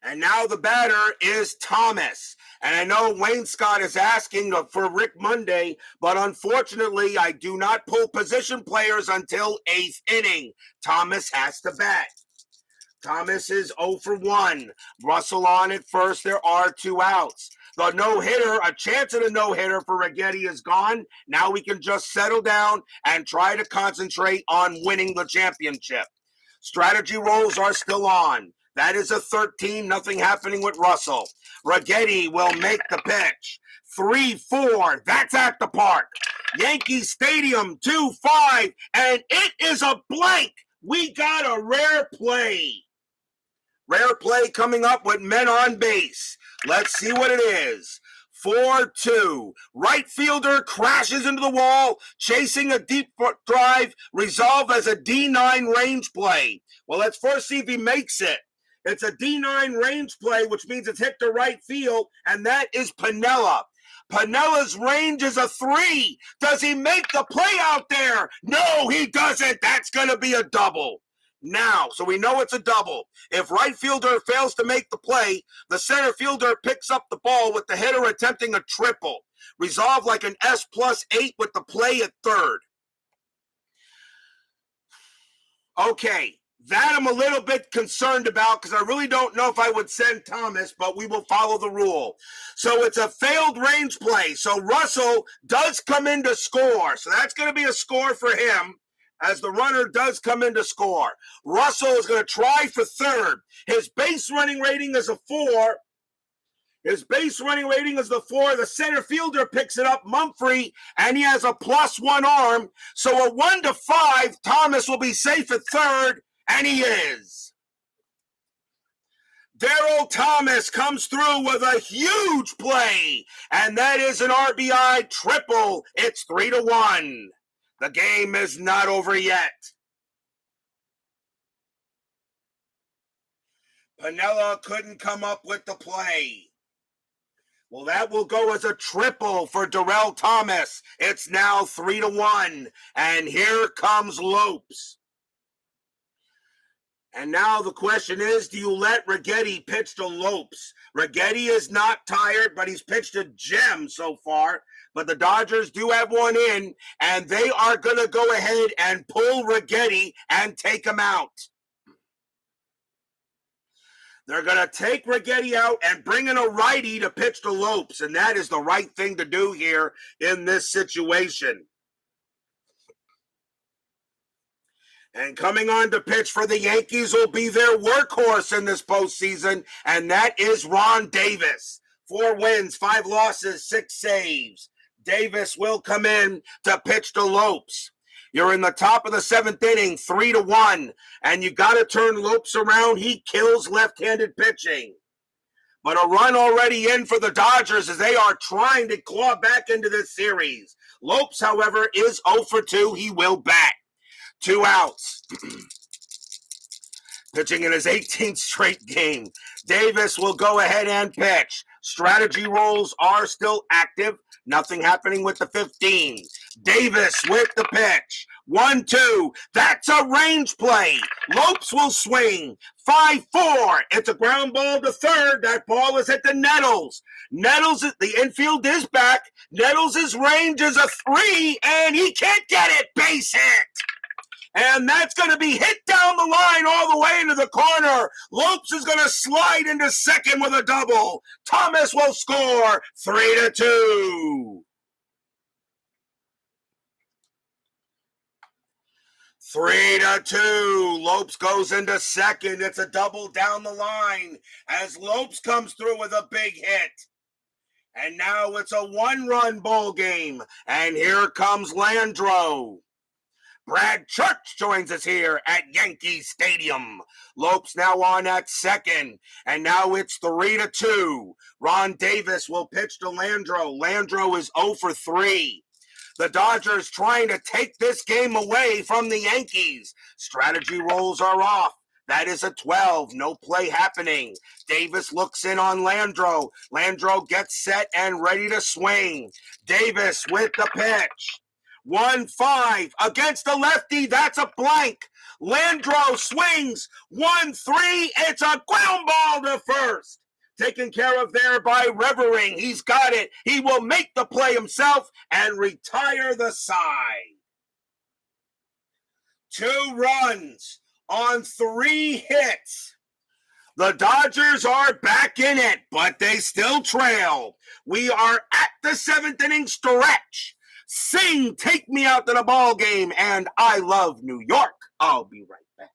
And now the batter is Thomas. And I know Wayne Scott is asking for Rick Monday, but unfortunately, I do not pull position players until 8th inning. Thomas has to bat. Thomas is 0 for 1. Russell on at first. There are 2 outs. The no-hitter, a chance at a no-hitter for Righetti is gone. Now we can just settle down and try to concentrate on winning the championship. Strategy rolls are still on. That is a 13, nothing happening with Russell. Righetti will make the pitch. 3-4, that's at the park. Yankee Stadium, 2-5, and it is a blank. We got a rare play. Rare play coming up with men on base. Let's see what it is. 4-2. Right fielder crashes into the wall, chasing a deep drive, resolved as a D9 range play. Well, let's first see if he makes it. It's a D9 range play, which means it's hit to right field, and that is Piniella. Pinella's range is a 3. Does he make the play out there? No, he doesn't. That's going to be a double. Now, so we know it's a double. If right fielder fails to make the play, the center fielder picks up the ball with the hitter attempting a triple. Resolve like an S+8 with the play at third. Okay, that I'm a little bit concerned about because I really don't know if I would send Thomas, but we will follow the rule. So it's a failed range play. So Russell does come in to score. So that's going to be a score for him as the runner does come in to score. Russell is going to try for third. His base running rating is a 4. His base running rating is the 4. The center fielder picks it up, Mumphrey, and he has a +1 arm. So a 1-5, Thomas will be safe at third, and he is. Darryl Thomas comes through with a huge play, and that is an RBI triple. It's 3-1. The game is not over yet. Piniella couldn't come up with the play. Well, that will go as a triple for Darryl Thomas. It's now 3-1. And here comes Lopes. And now the question is, do you let Righetti pitch to Lopes? Righetti is not tired, but he's pitched a gem so far. But the Dodgers do have one in, and they are going to go ahead and pull Righetti and take him out. They're going to take Righetti out and bring in a righty to pitch to Lopes, and that is the right thing to do here in this situation. And coming on to pitch for the Yankees will be their workhorse in this postseason, and that is Ron Davis. 4 wins, 5 losses, 6 saves. Davis will come in to pitch to Lopes. You're in the top of the 7th inning, 3-1, and you got to turn Lopes around. He kills left-handed pitching. But a run already in for the Dodgers as they are trying to claw back into this series. Lopes, however, is 0 for 2. He will bat. 2 outs. Pitching in his 18th straight game. Davis will go ahead and pitch. Strategy rolls are still active. Nothing happening with the 15. Davis with the pitch. 1-2. That's a range play. Lopes will swing. 5-4. It's a ground ball to third. That ball is at the Nettles. Nettles, the infield is back. Nettles' range is a 3, and he can't get it. Base hit. And that's going to be hit down the line all the way into the corner. Lopes is going to slide into second with a double. Thomas will score 3-2. 3-2. Lopes goes into second. It's a double down the line as Lopes comes through with a big hit. And now it's a 1-run ball game. And here comes Landro. Brad Church joins us here at Yankee Stadium. Lopes now on at second, and now it's 3-2. Ron Davis will pitch to Landro. Landro is 0 for 3. The Dodgers trying to take this game away from the Yankees. Strategy rolls are off. That is a 12. No play happening. Davis looks in on Landro. Landro gets set and ready to swing. Davis with the pitch. 1-5 against the lefty. That's a blank. Landro swings. 1-3. It's a ground ball to first. Taken care of there by Revering. He's got it. He will make the play himself and retire the side. 2 runs on 3 hits. The Dodgers are back in it, but they still trail. We are at the 7th inning stretch. Sing, take me out to the ball game, and I love New York. I'll be right back.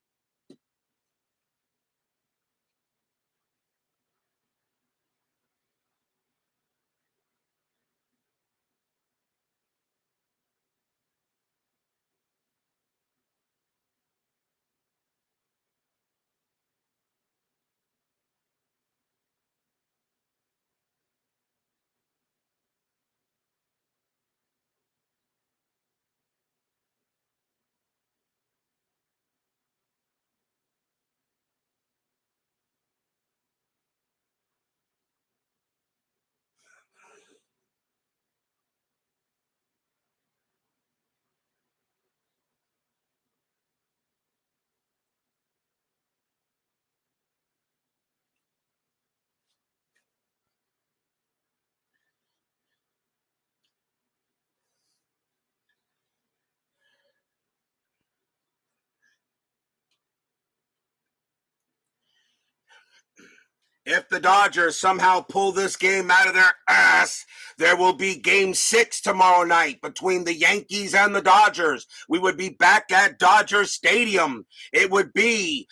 If the Dodgers somehow pull this game out of their ass, there will be game 6 tomorrow night between the Yankees and the Dodgers. We would be back at Dodger Stadium. It would be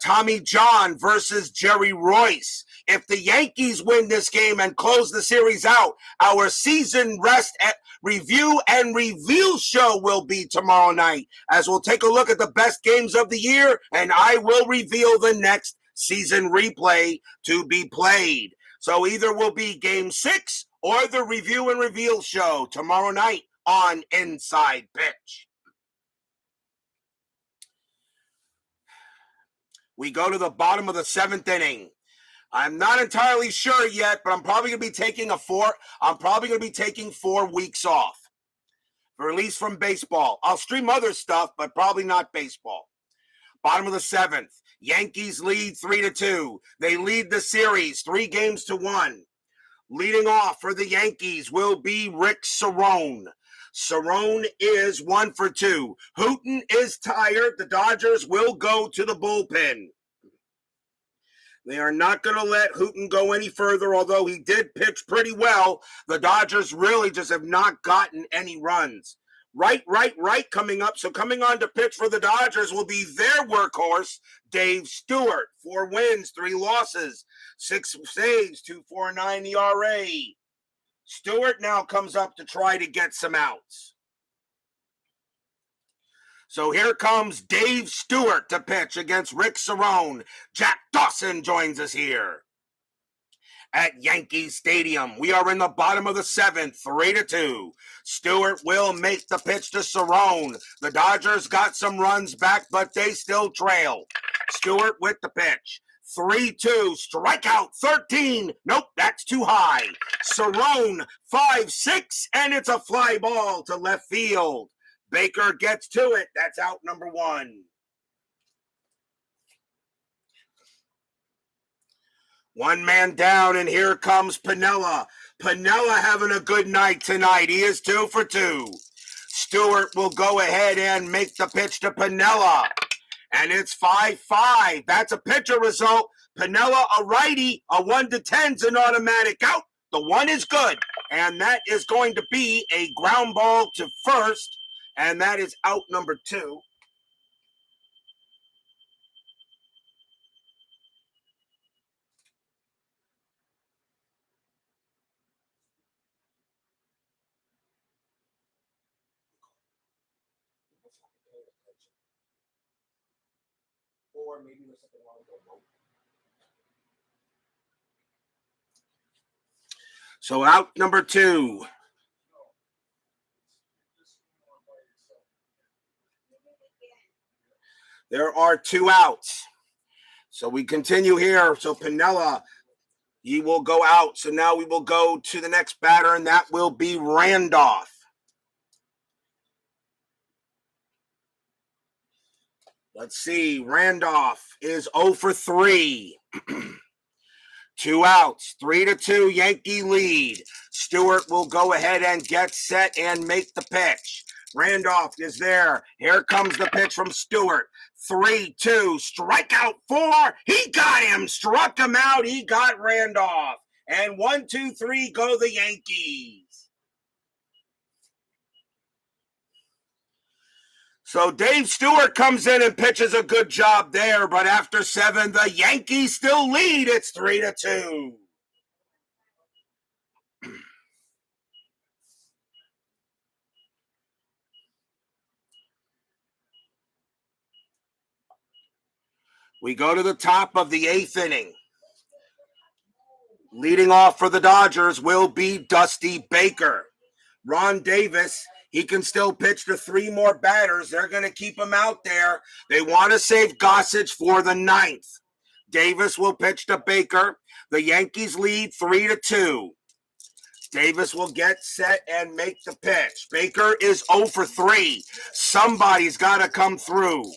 Tommy John versus Jerry Royce. If the Yankees win this game and close the series out, our season rest at review and reveal show will be tomorrow night, as we'll take a look at the best games of the year, and I will reveal the next season replay to be played. So either will be game 6 or the review and reveal show tomorrow night on Inside Pitch. We go to the bottom of the 7th inning. I'm not entirely sure yet, but I'm probably going to be taking 4 weeks off, or at least from baseball. I'll stream other stuff, but probably not baseball. Bottom of the 7th. Yankees lead 3-2. They lead the series 3-1. Leading off for the Yankees will be Rick Cerone. Cerone is 1 for 2. Hooton is tired. The Dodgers will go to the bullpen. They are not going to let Hooton go any further, although he did pitch pretty well. The Dodgers really just have not gotten any runs. Right coming up. So coming on to pitch for the Dodgers will be their workhorse, Dave Stewart. 4 wins, 3 losses, 6 saves, 2.49 ERA. Stewart now comes up to try to get some outs. So here comes Dave Stewart to pitch against Rick Cerone. Jack Dawson joins us here at Yankee Stadium. We are in the bottom of the 7th, 3-2. Stewart will make the pitch to Cerone. The Dodgers got some runs back, but they still trail. Stewart with the pitch. 3-2, strikeout 13. Nope, that's too high. Cerone 5-6, and it's a fly ball to left field. Baker gets to it. That's out number 1. 1 man down, and here comes Piniella. Piniella having a good night tonight. He is 2 for 2. Stewart will go ahead and make the pitch to Piniella. And it's 5-5. That's a pitcher result. Piniella, a righty, a 1-10's an automatic out. The 1 is good. And that is going to be a ground ball to first. And that is out number 2. Or maybe there's something wrong with the rope. So out number 2. There are 2 outs. So we continue here. So Piniella, he will go out. So now we will go to the next batter, and that will be Randolph. Let's see. Randolph is 0 for 3. 2 outs, 3-2, Yankee lead. Stewart will go ahead and get set and make the pitch. Randolph is there. Here comes the pitch from Stewart. 3-2, strikeout 4. He got him, struck him out. He got Randolph. And 1-2-3 go the Yankees. So Dave Stewart comes in and pitches a good job there, but after 7, the Yankees still lead. It's 3-2. We go to the top of the 8th inning. Leading off for the Dodgers will be Dusty Baker. Ron Davis, he can still pitch to 3 more batters. They're going to keep him out there. They want to save Gossage for the 9th. Davis will pitch to Baker. The Yankees lead 3-2. Davis will get set and make the pitch. Baker is 0 for 3. Somebody's got to come through.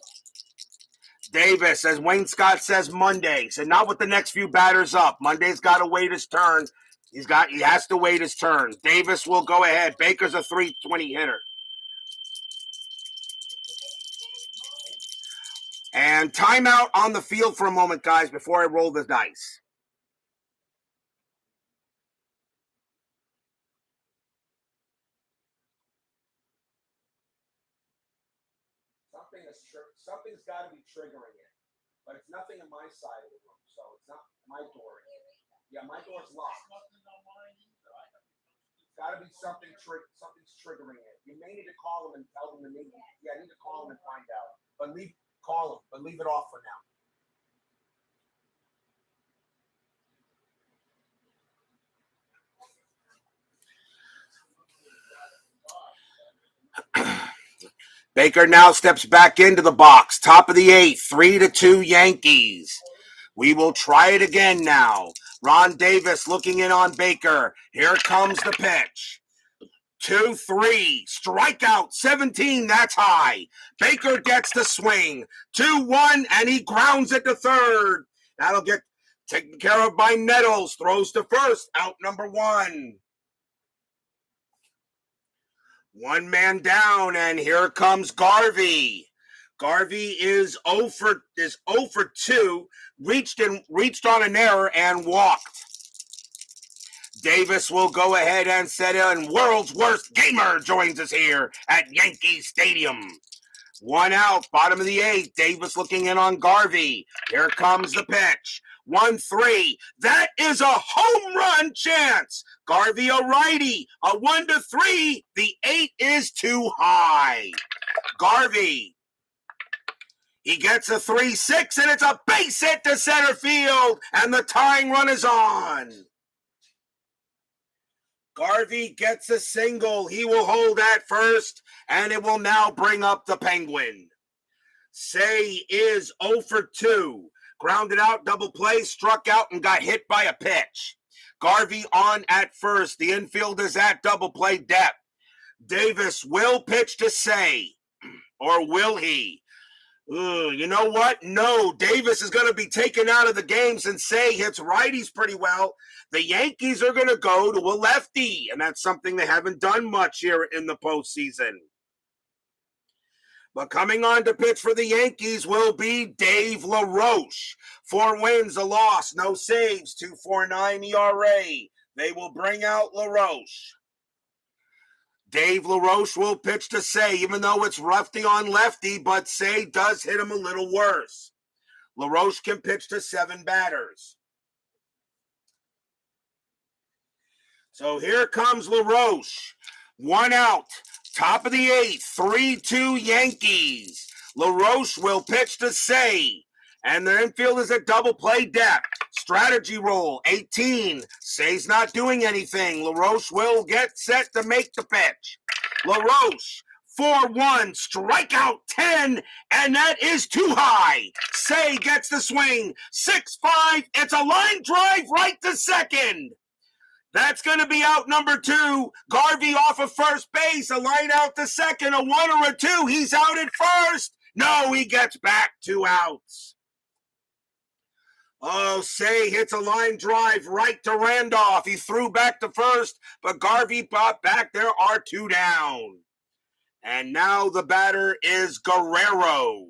Davis, as Wayne Scott says Monday, said not with the next few batters up. Monday's got to wait his turn. He has to wait his turn. Davis will go ahead. Baker's a 320 hitter. And timeout on the field for a moment, guys, before I roll the dice. Something's got to be triggering it. But it's nothing on my side of the room, so it's not my door. Yeah, my door's locked. It's got to be something's triggering it. You may need to call them and tell them to leave. Yeah, I need to call them and find out. But call them, but leave it off for now. Baker now steps back into the box. Top of the 8th, 3-2 Yankees. We will try it again now. Ron Davis looking in on Baker. Here comes the pitch. 2-3, strikeout 17, that's high. Baker gets the swing. 2-1, and he grounds it to third. That'll get taken care of by Nettles. Throws to first, out number 1. 1 man down, and here comes Garvey. Garvey is 0 for 2, reached on an error and walked. Davis will go ahead and set in. World's worst gamer joins us here at Yankee Stadium. 1 out, bottom of the 8th. Davis looking in on Garvey. Here comes the pitch. 1-3. That is a home run chance. Garvey a righty. A 1-3. The 8 is too high. Garvey. He gets a 3-6, and it's a base hit to center field, and the tying run is on. Garvey gets a single. He will hold at first, and it will now bring up the Penguin. Say is 0 for 2. Grounded out, double play, struck out, and got hit by a pitch. Garvey on at first. The infield is at double play depth. Davis will pitch to Say, or will he? You know what? No, Davis is going to be taken out of the game since Say hits righties pretty well. The Yankees are going to go to a lefty, and that's something they haven't done much here in the postseason. But coming on to pitch for the Yankees will be Dave LaRoche. 4 wins, a loss, no saves, 2.49 ERA. They will bring out LaRoche. Dave LaRoche will pitch to Say, even though it's lefty on lefty, but Say does hit him a little worse. LaRoche can pitch to 7 batters. So here comes LaRoche. 1 out. Top of the 8th, 3-2 Yankees. LaRoche will pitch to Say. And the infield is at double play depth. Strategy roll, 18. Say's not doing anything. LaRoche will get set to make the pitch. LaRoche, 4-1, strikeout 10, and that is too high. Say gets the swing. 6-5, it's a line drive right to second. That's going to be out number 2. Garvey off of first base, a line out to second, a 1 or a 2. He's out at first. No, he gets back 2 outs. Oh, Say hits a line drive right to Randolph. He threw back to first, but Garvey brought back. There are 2 down. And now the batter is Guerrero.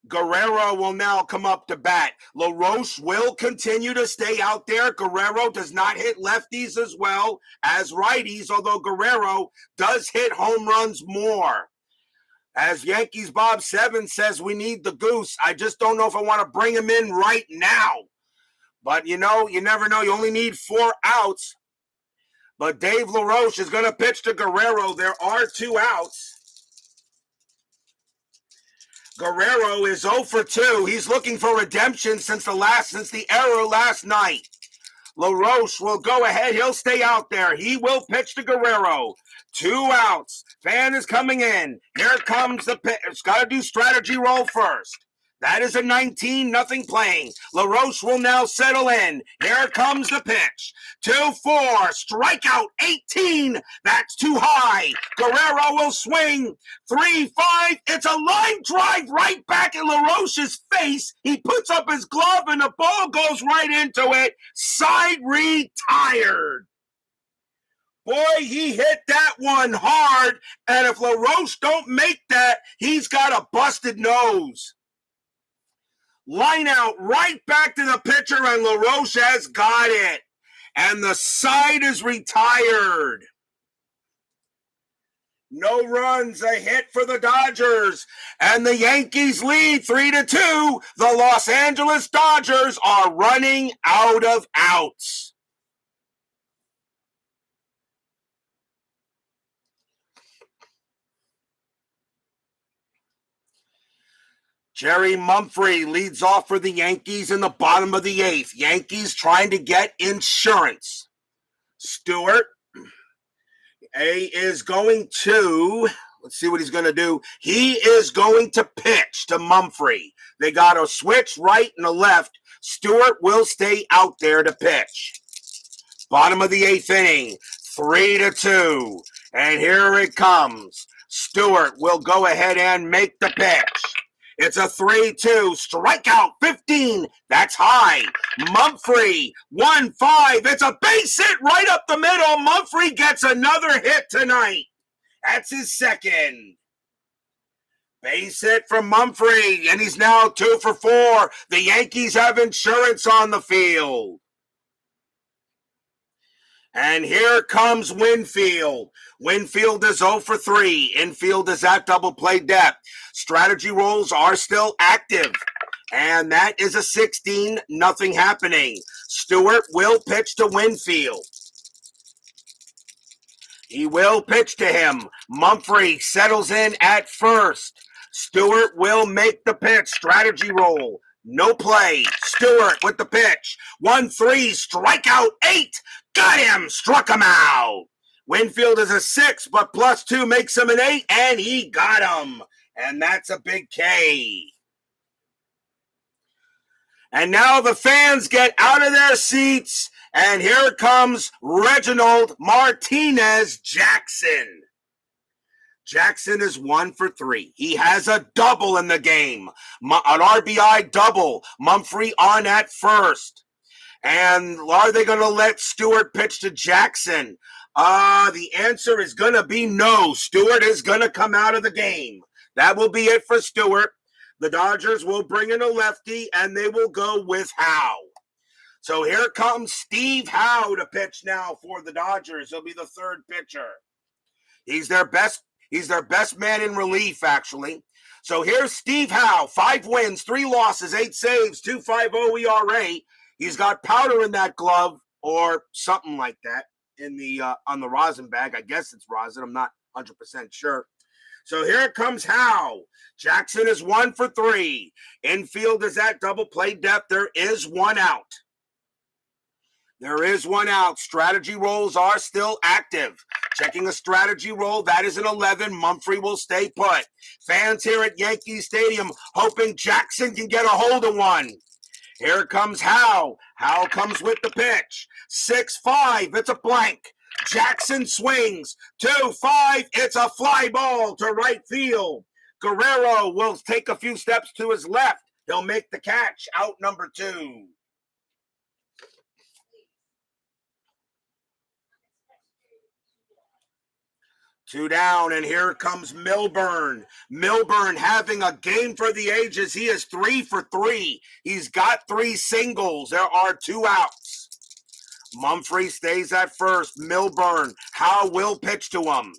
Guerrero will now come up to bat. LaRoche will continue to stay out there. Guerrero does not hit lefties as well as righties, although Guerrero does hit home runs more. As Yankees Bob 7 says, we need the goose. I just don't know if I want to bring him in right now. But, you never know. You only need 4 outs. But Dave LaRoche is going to pitch to Guerrero. There are 2 outs. Guerrero is 0 for 2. He's looking for redemption since the error last night. LaRoche will go ahead. He'll stay out there. He will pitch to Guerrero. 2 outs. Fan is coming in. Here comes the pitch. It's got to do strategy roll first. That is a 19-0 playing. LaRoche will now settle in. Here comes the pitch. 2-4. Strikeout 18. That's too high. Guerrero will swing. 3-5. It's a line drive right back at LaRoche's face. He puts up his glove and the ball goes right into it. Side retired. Boy, he hit that one hard. And if LaRoche don't make that, he's got a busted nose. Line out right back to the pitcher, and LaRoche has got it. And the side is retired. No runs, a hit for the Dodgers. And the Yankees lead 3-2. The Los Angeles Dodgers are running out of outs. Jerry Mumphrey leads off for the Yankees in the bottom of the 8th. Yankees trying to get insurance. Stewart is going to, let's see what he's going to do. He is going to pitch to Mumphrey. They got a switch right and a left. Stewart will stay out there to pitch. Bottom of the 8th inning, 3-2. And here it comes. Stewart will go ahead and make the pitch. It's a 3-2, strikeout 15, that's high. Mumphrey, 1-5, it's a base hit right up the middle. Mumphrey gets another hit tonight. That's his second. Base hit from Mumphrey, and he's now 2 for 4. The Yankees have insurance on the field. And here comes Winfield. Winfield is 0 for 3. Infield is at double play depth. Strategy rolls are still active. And that is a 16-0 happening. Stewart will pitch to Winfield. He will pitch to him. Mumphrey settles in at first. Stewart will make the pitch. Strategy roll. No play. Stewart with the pitch. 1-3. Strikeout 8. Got him. Struck him out. Winfield is a 6, but +2 makes him an 8, and he got him. And that's a big K. And now the fans get out of their seats, and here comes Reginald Martinez Jackson. Jackson is 1 for 3. He has a double in the game, an RBI double. Mumphrey on at first. And are they going to let Stewart pitch to Jackson? The answer is going to be no. Stewart is going to come out of the game. That will be it for Stewart. The Dodgers will bring in a lefty, and they will go with Howe. So here comes Steve Howe to pitch now for the Dodgers. He'll be the third pitcher. He's their best man in relief, actually. So here's Steve Howe, 5 wins, 3 losses, 8 saves, 2.50 ERA. He's got powder in that glove or something like that in the on the rosin bag. I guess it's rosin. I'm not 100% sure. So here comes Howe. Jackson is 1 for 3. Infield is at double play depth. There is 1 out. There is 1 out. Strategy rolls are still active. Checking a strategy roll. That is an 11. Mumphrey will stay put. Fans here at Yankee Stadium hoping Jackson can get a hold of one. Here comes Howe. Howe comes with the pitch. 6-5. It's a blank. Jackson swings. 2-5. It's a fly ball to right field. Guerrero will take a few steps to his left. He'll make the catch. Out number 2. Two down, and here comes Milburn. Milburn having a game for the ages. He is 3 for 3. He's got 3 singles. There are 2 outs. Mumphrey stays at first. Milburn, Howe will pitch to him.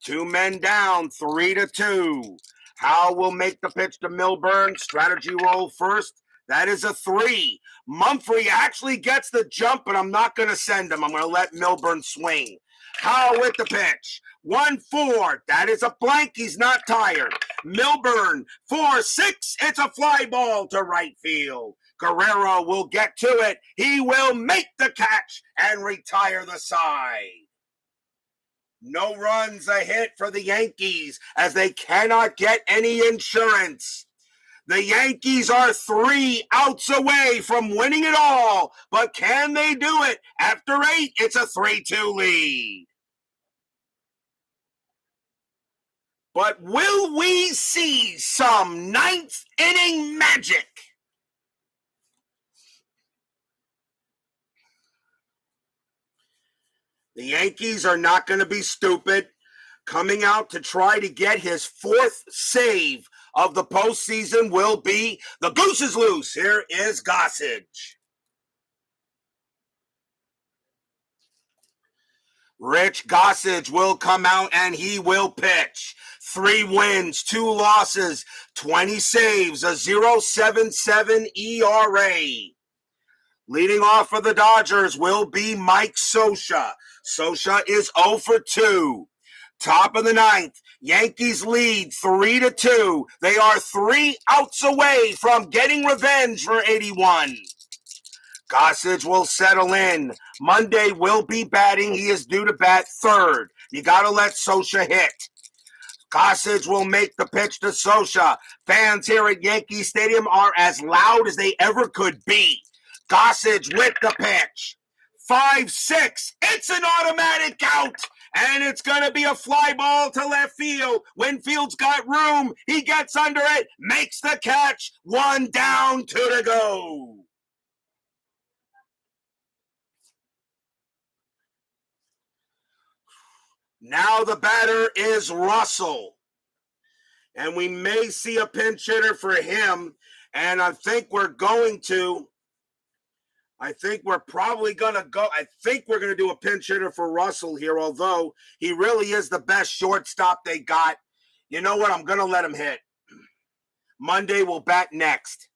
2 men down, 3-2. Howe will make the pitch to Milburn. Strategy roll first. That is a 3. Mumphrey actually gets the jump, but I'm not going to send him. I'm going to let Milburn swing. Howe with the pitch. 1-4. That is a blank. He's not tired. Milburn, 4-6. It's a fly ball to right field. Guerrero will get to it. He will make the catch and retire the side. No runs, a hit for the Yankees as they cannot get any insurance. The Yankees are 3 outs away from winning it all, but can they do it? After 8, it's a 3-2 lead. But will we see some 9th inning magic? The Yankees are not going to be stupid. Coming out to try to get his 4th save of the postseason will be the Goose is loose. Here is Gossage. Rich Gossage will come out and he will pitch. 3 wins, 2 losses, 20 saves, a 0.77 ERA. Leading off for the Dodgers will be Mike Scioscia. Scioscia is 0 for 2. Top of the 9th, Yankees lead 3-2. They are 3 outs away from getting revenge for 81. Gossage will settle in. Monday will be batting. He is due to bat 3rd. You got to let Scioscia hit. Gossage will make the pitch to Scioscia. Fans here at Yankee Stadium are as loud as they ever could be. Gossage with the pitch. 5-6. It's an automatic out. And it's going to be a fly ball to left field. Winfield's got room. He gets under it, makes the catch. 1 down, 2 to go. Now the batter is Russell. And we may see a pinch hitter for him. And I think we're probably going to go. I think we're going to do a pinch hitter for Russell here, although he really is the best shortstop they got. You know what? I'm going to let him hit. Monday will bat next.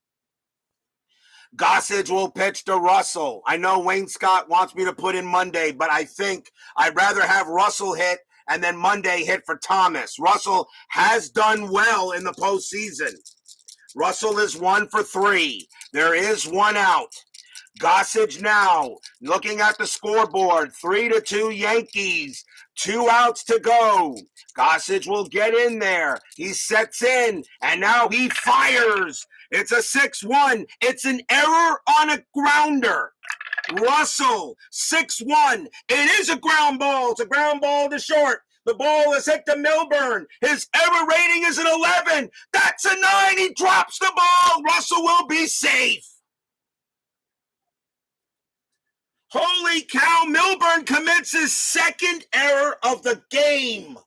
Gossage will pitch to Russell. I know Wayne Scott wants me to put in Monday, but I think I'd rather have Russell hit and then Monday hit for Thomas. Russell has done well in the postseason. Russell is 1 for 3. There is 1 out. Gossage now looking at the scoreboard. 3-2 Yankees. 2 outs to go. Gossage will get in there. He sets in, and now he fires. It's a 6-1. It's an error on a grounder. Russell, 6-1. It is a ground ball. It's a ground ball to short. The ball is hit to Milburn. His error rating is an 11. That's a 9. He drops the ball. Russell will be safe. Holy cow, Milburn commits his 2nd error of the game.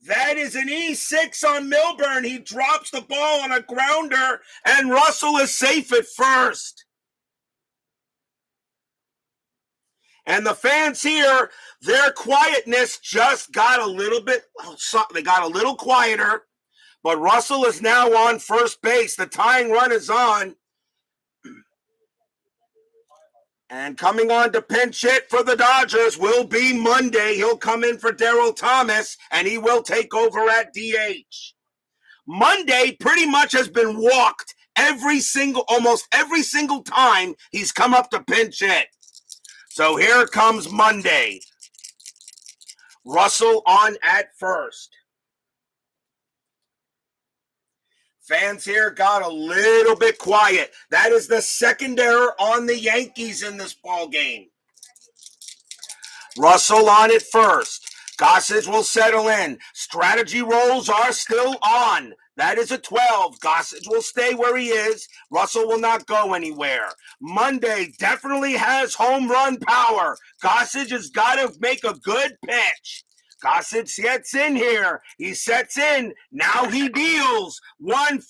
That is an E6 on Milburn. He drops the ball on a grounder, and Russell is safe at first. And the fans here, their quietness just got a little bit, they got a little quieter, but Russell is now on first base. The tying run is on. And coming on to pinch hit for the Dodgers will be Monday. He'll come in for Daryl Thomas, and he will take over at DH. Monday pretty much has been walked almost every single time he's come up to pinch hit. So here comes Monday. Russell on at first. Fans here got a little bit quiet. That is the second error on the Yankees in this ball game. Russell on at first. Gossage will settle in. Strategy rolls are still on. That is a 12. Gossage will stay where he is. Russell will not go anywhere. Monday definitely has home run power. Gossage has got to make a good pitch. Gossage sets in here. He sets in. Now he deals. 1-5.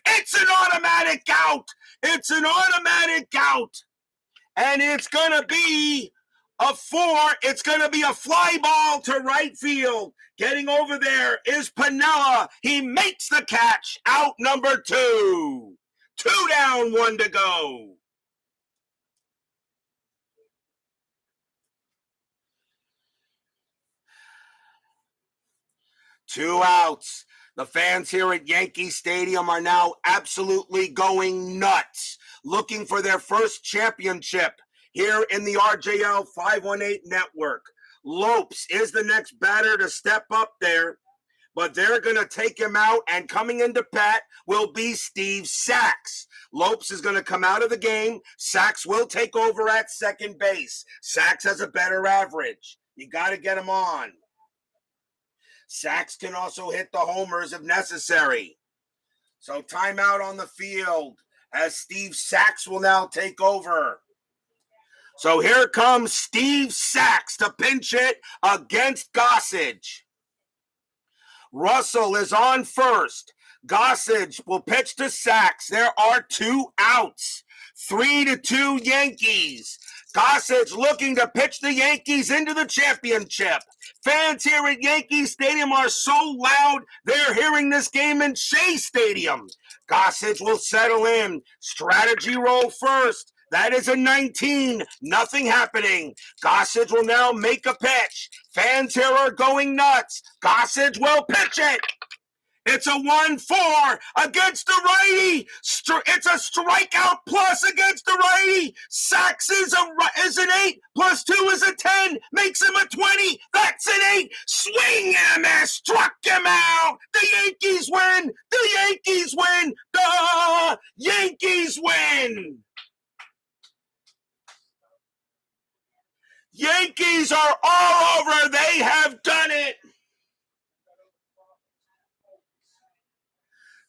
It's an automatic out. It's an automatic out. And it's going to be a 4. It's going to be a fly ball to right field. Getting over there is Piniella. He makes the catch. Out number 2. 2 down, 1 to go. Two outs. The fans here at Yankee Stadium are now absolutely going nuts, looking for their first championship here in the RJL 518 network. Lopes is the next batter to step up there, but they're going to take him out, and coming into bat will be Steve Sachs. Lopes is going to come out of the game. Sachs will take over at second base. Sachs has a better average. You got to get him on. Sachs can also hit the homers if necessary. So timeout on the field as Steve Sachs will now take over. So here comes Steve Sachs to pinch hit against Gossage. Russell is on first. Gossage will pitch to Sachs. There are 2 outs. 3-2 Yankees. Gossage looking to pitch the Yankees into the championship. Fans here at Yankee Stadium are so loud, they're hearing this game in Shea Stadium. Gossage will settle in. Strategy roll first. That is a 19. Nothing happening. Gossage will now make a pitch. Fans here are going nuts. Gossage will pitch it. It's a 1-4 against the righty. It's a strikeout plus against the righty. Sachs is an 8 plus 2 is a 10. Makes him a 20. That's an 8. Swing and a struck him out. The Yankees win. The Yankees win. The Yankees win. Yankees are all over. They have done it.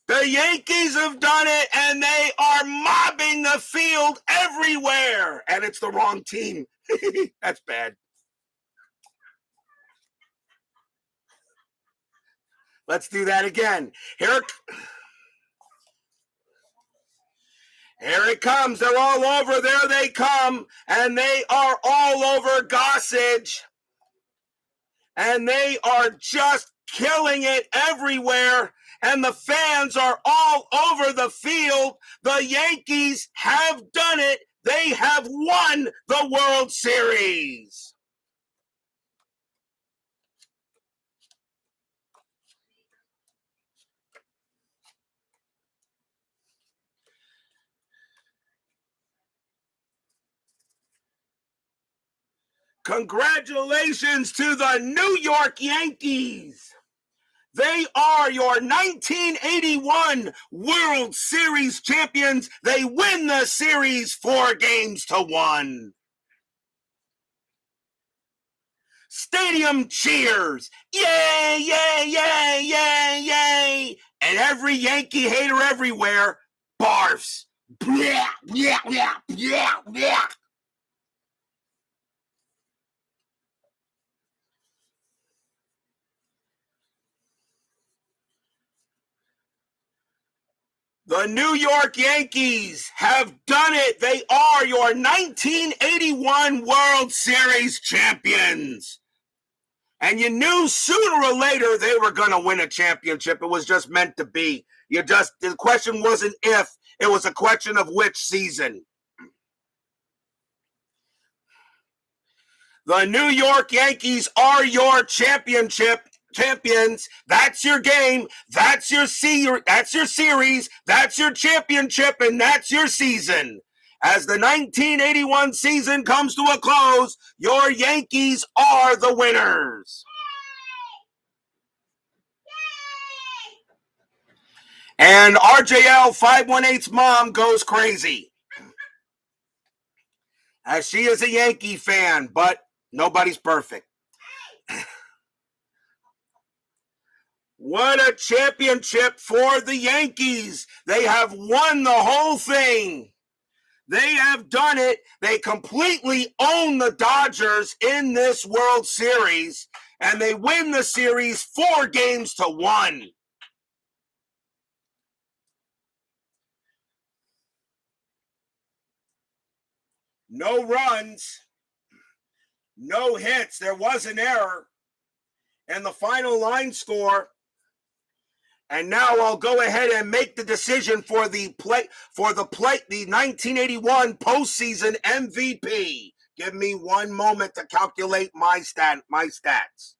The Yankees have done it, and they are mobbing the field everywhere. And it's the wrong team. That's bad. Let's do that again. Here it comes. They're all over. There they come. And they are all over Gossage. And they are just killing it everywhere. And the fans are all over the field. The Yankees have done it. They have won the World Series. Congratulations to the New York Yankees. They are your 1981 World Series champions. They win the series 4-1. Stadium cheers. Yay, yay, yay, yay, yay. And every Yankee hater everywhere barfs. Blah, blah, blah, blah, blah. The New York Yankees have done it. They are your 1981 World Series champions. And you knew sooner or later they were going to win a championship. It was just meant to be. The question wasn't if, it was a question of which season. The New York Yankees are your champions. That's your game. That's your series. That's your championship, and that's your season. As the 1981 season comes to a close, your Yankees are the winners. And RJL 518's mom goes crazy, as she is a Yankee fan, but nobody's perfect. What a championship for the Yankees. They have won the whole thing. They have done it. They completely own the Dodgers in this World Series, and they win the series 4-1. No runs, no hits. There was an error in the final line score. And now I'll go ahead and make the decision for the 1981 postseason MVP. Give me one moment to calculate my stats.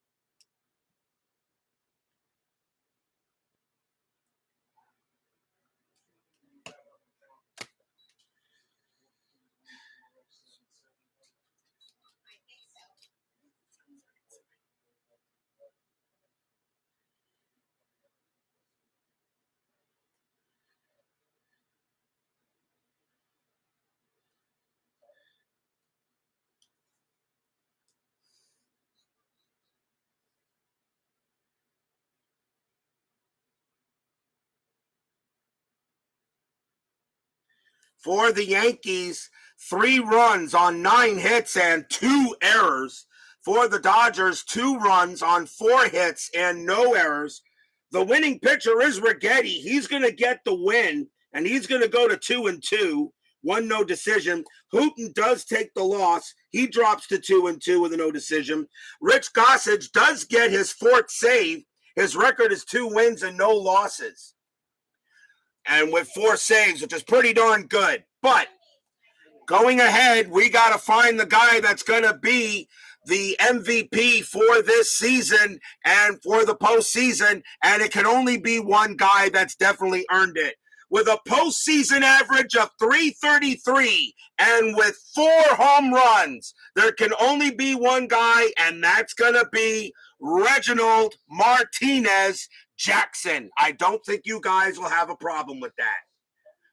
For the Yankees, 3 runs on 9 hits and 2 errors. For the Dodgers, 2 runs on 4 hits and no errors. The winning pitcher is Righetti. He's going to get the win, and he's going to go to 2-2. 1 no decision. Hooton does take the loss. He drops to 2-2 with a no decision. Rich Gossage does get his 4th save. His record is 2 wins and no losses, and with 4 saves, which is pretty darn good. But going ahead, we got to find the guy that's going to be the MVP for this season and for the postseason, and it can only be one guy that's definitely earned it. With a postseason average of .333 and with 4 home runs, there can only be one guy, and that's going to be Reginald Martinez Jackson. I don't think you guys will have a problem with that.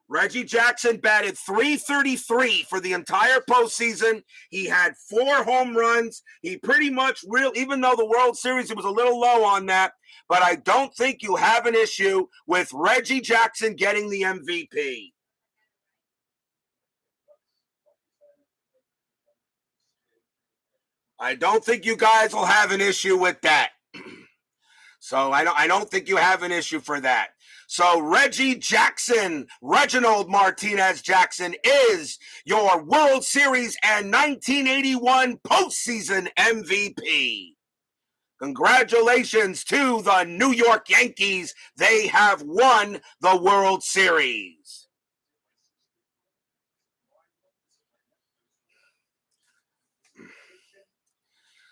Reggie Jackson batted .333 for the entire postseason. He had 4 home runs. He pretty much even though the World Series, it was a little low on that, but I don't think you have an issue with Reggie Jackson getting the MVP. I don't think you guys will have an issue with that. So I don't think you have an issue for that. So Reggie Jackson, Reginald Martinez Jackson, is your World Series and 1981 postseason MVP. Congratulations to the New York Yankees. They have won the World Series.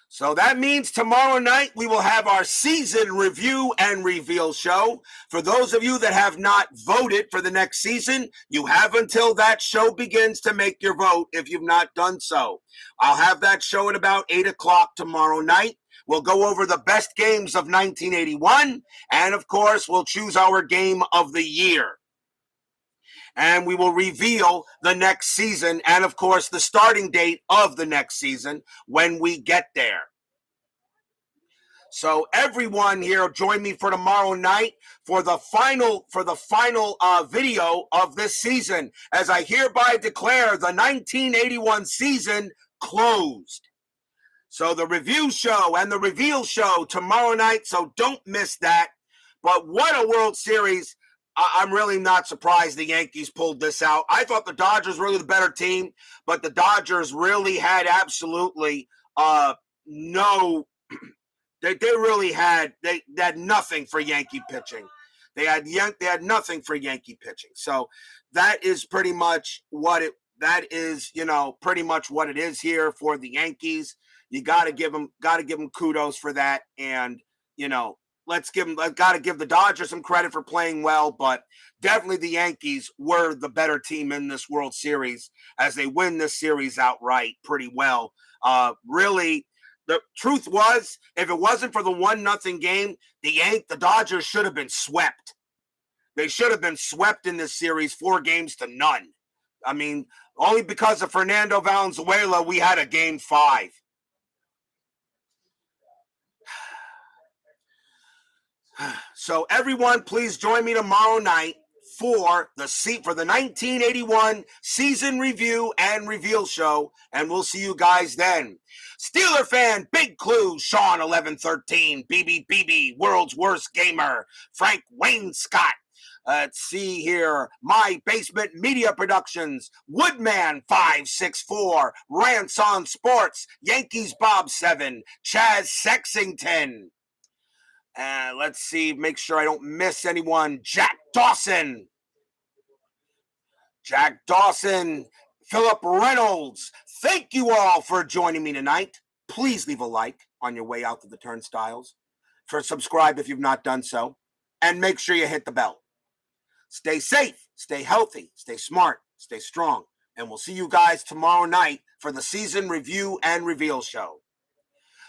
So that means tomorrow night we will have our season review and reveal show. For those of you that have not voted for the next season, you have until that show begins to make your vote if you've not done so. I'll have that show at about 8 o'clock tomorrow night. We'll go over the best games of 1981, and of course, we'll choose our game of the year. And we will reveal the next season and, of course, the starting date of the next season when we get there. So everyone here, join me for tomorrow night for the final video of this season, as I hereby declare the 1981 season closed. So the review show and the reveal show tomorrow night, so don't miss that. But what a World Series. I'm really not surprised the Yankees pulled this out. I thought the Dodgers were really the better team, but the Dodgers really had absolutely no. They really had nothing for Yankee pitching. They had nothing for Yankee pitching. So that is pretty much what it. That is, pretty much what it is here for the Yankees. You got to give them kudos for that, and got to give the Dodgers some credit for playing well, but definitely the Yankees were the better team in this World Series as they win this series outright pretty well. Really, the truth was, if it wasn't for the 1-0 game, the Dodgers should have been swept. They should have been swept in this series 4-0. I mean, only because of Fernando Valenzuela, we had a Game 5. So everyone, please join me tomorrow night for the 1981 season review and reveal show, and we'll see you guys then. Steeler fan, Big Clue, Sean 1113, BB, World's Worst Gamer, Frank Wayne Scott. Let's see here. My Basement Media Productions, Woodman 564, Rants on Sports, Yankees Bob 7, Chaz Sexington. Let's see, make sure I don't miss anyone. Jack Dawson, Philip Reynolds. Thank you all for joining me tonight. Please leave a like on your way out to the turnstiles. Subscribe if you've not done so. And make sure you hit the bell. Stay safe, stay healthy, stay smart, stay strong. And we'll see you guys tomorrow night for the season review and reveal show.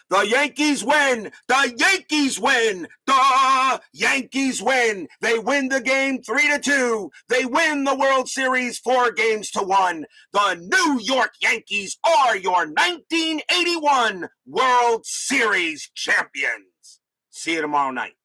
The Yankees win! The Yankees win! The Yankees win! They win the game 3-2. They win the World Series 4-1. The New York Yankees are your 1981 World Series champions. See you tomorrow night.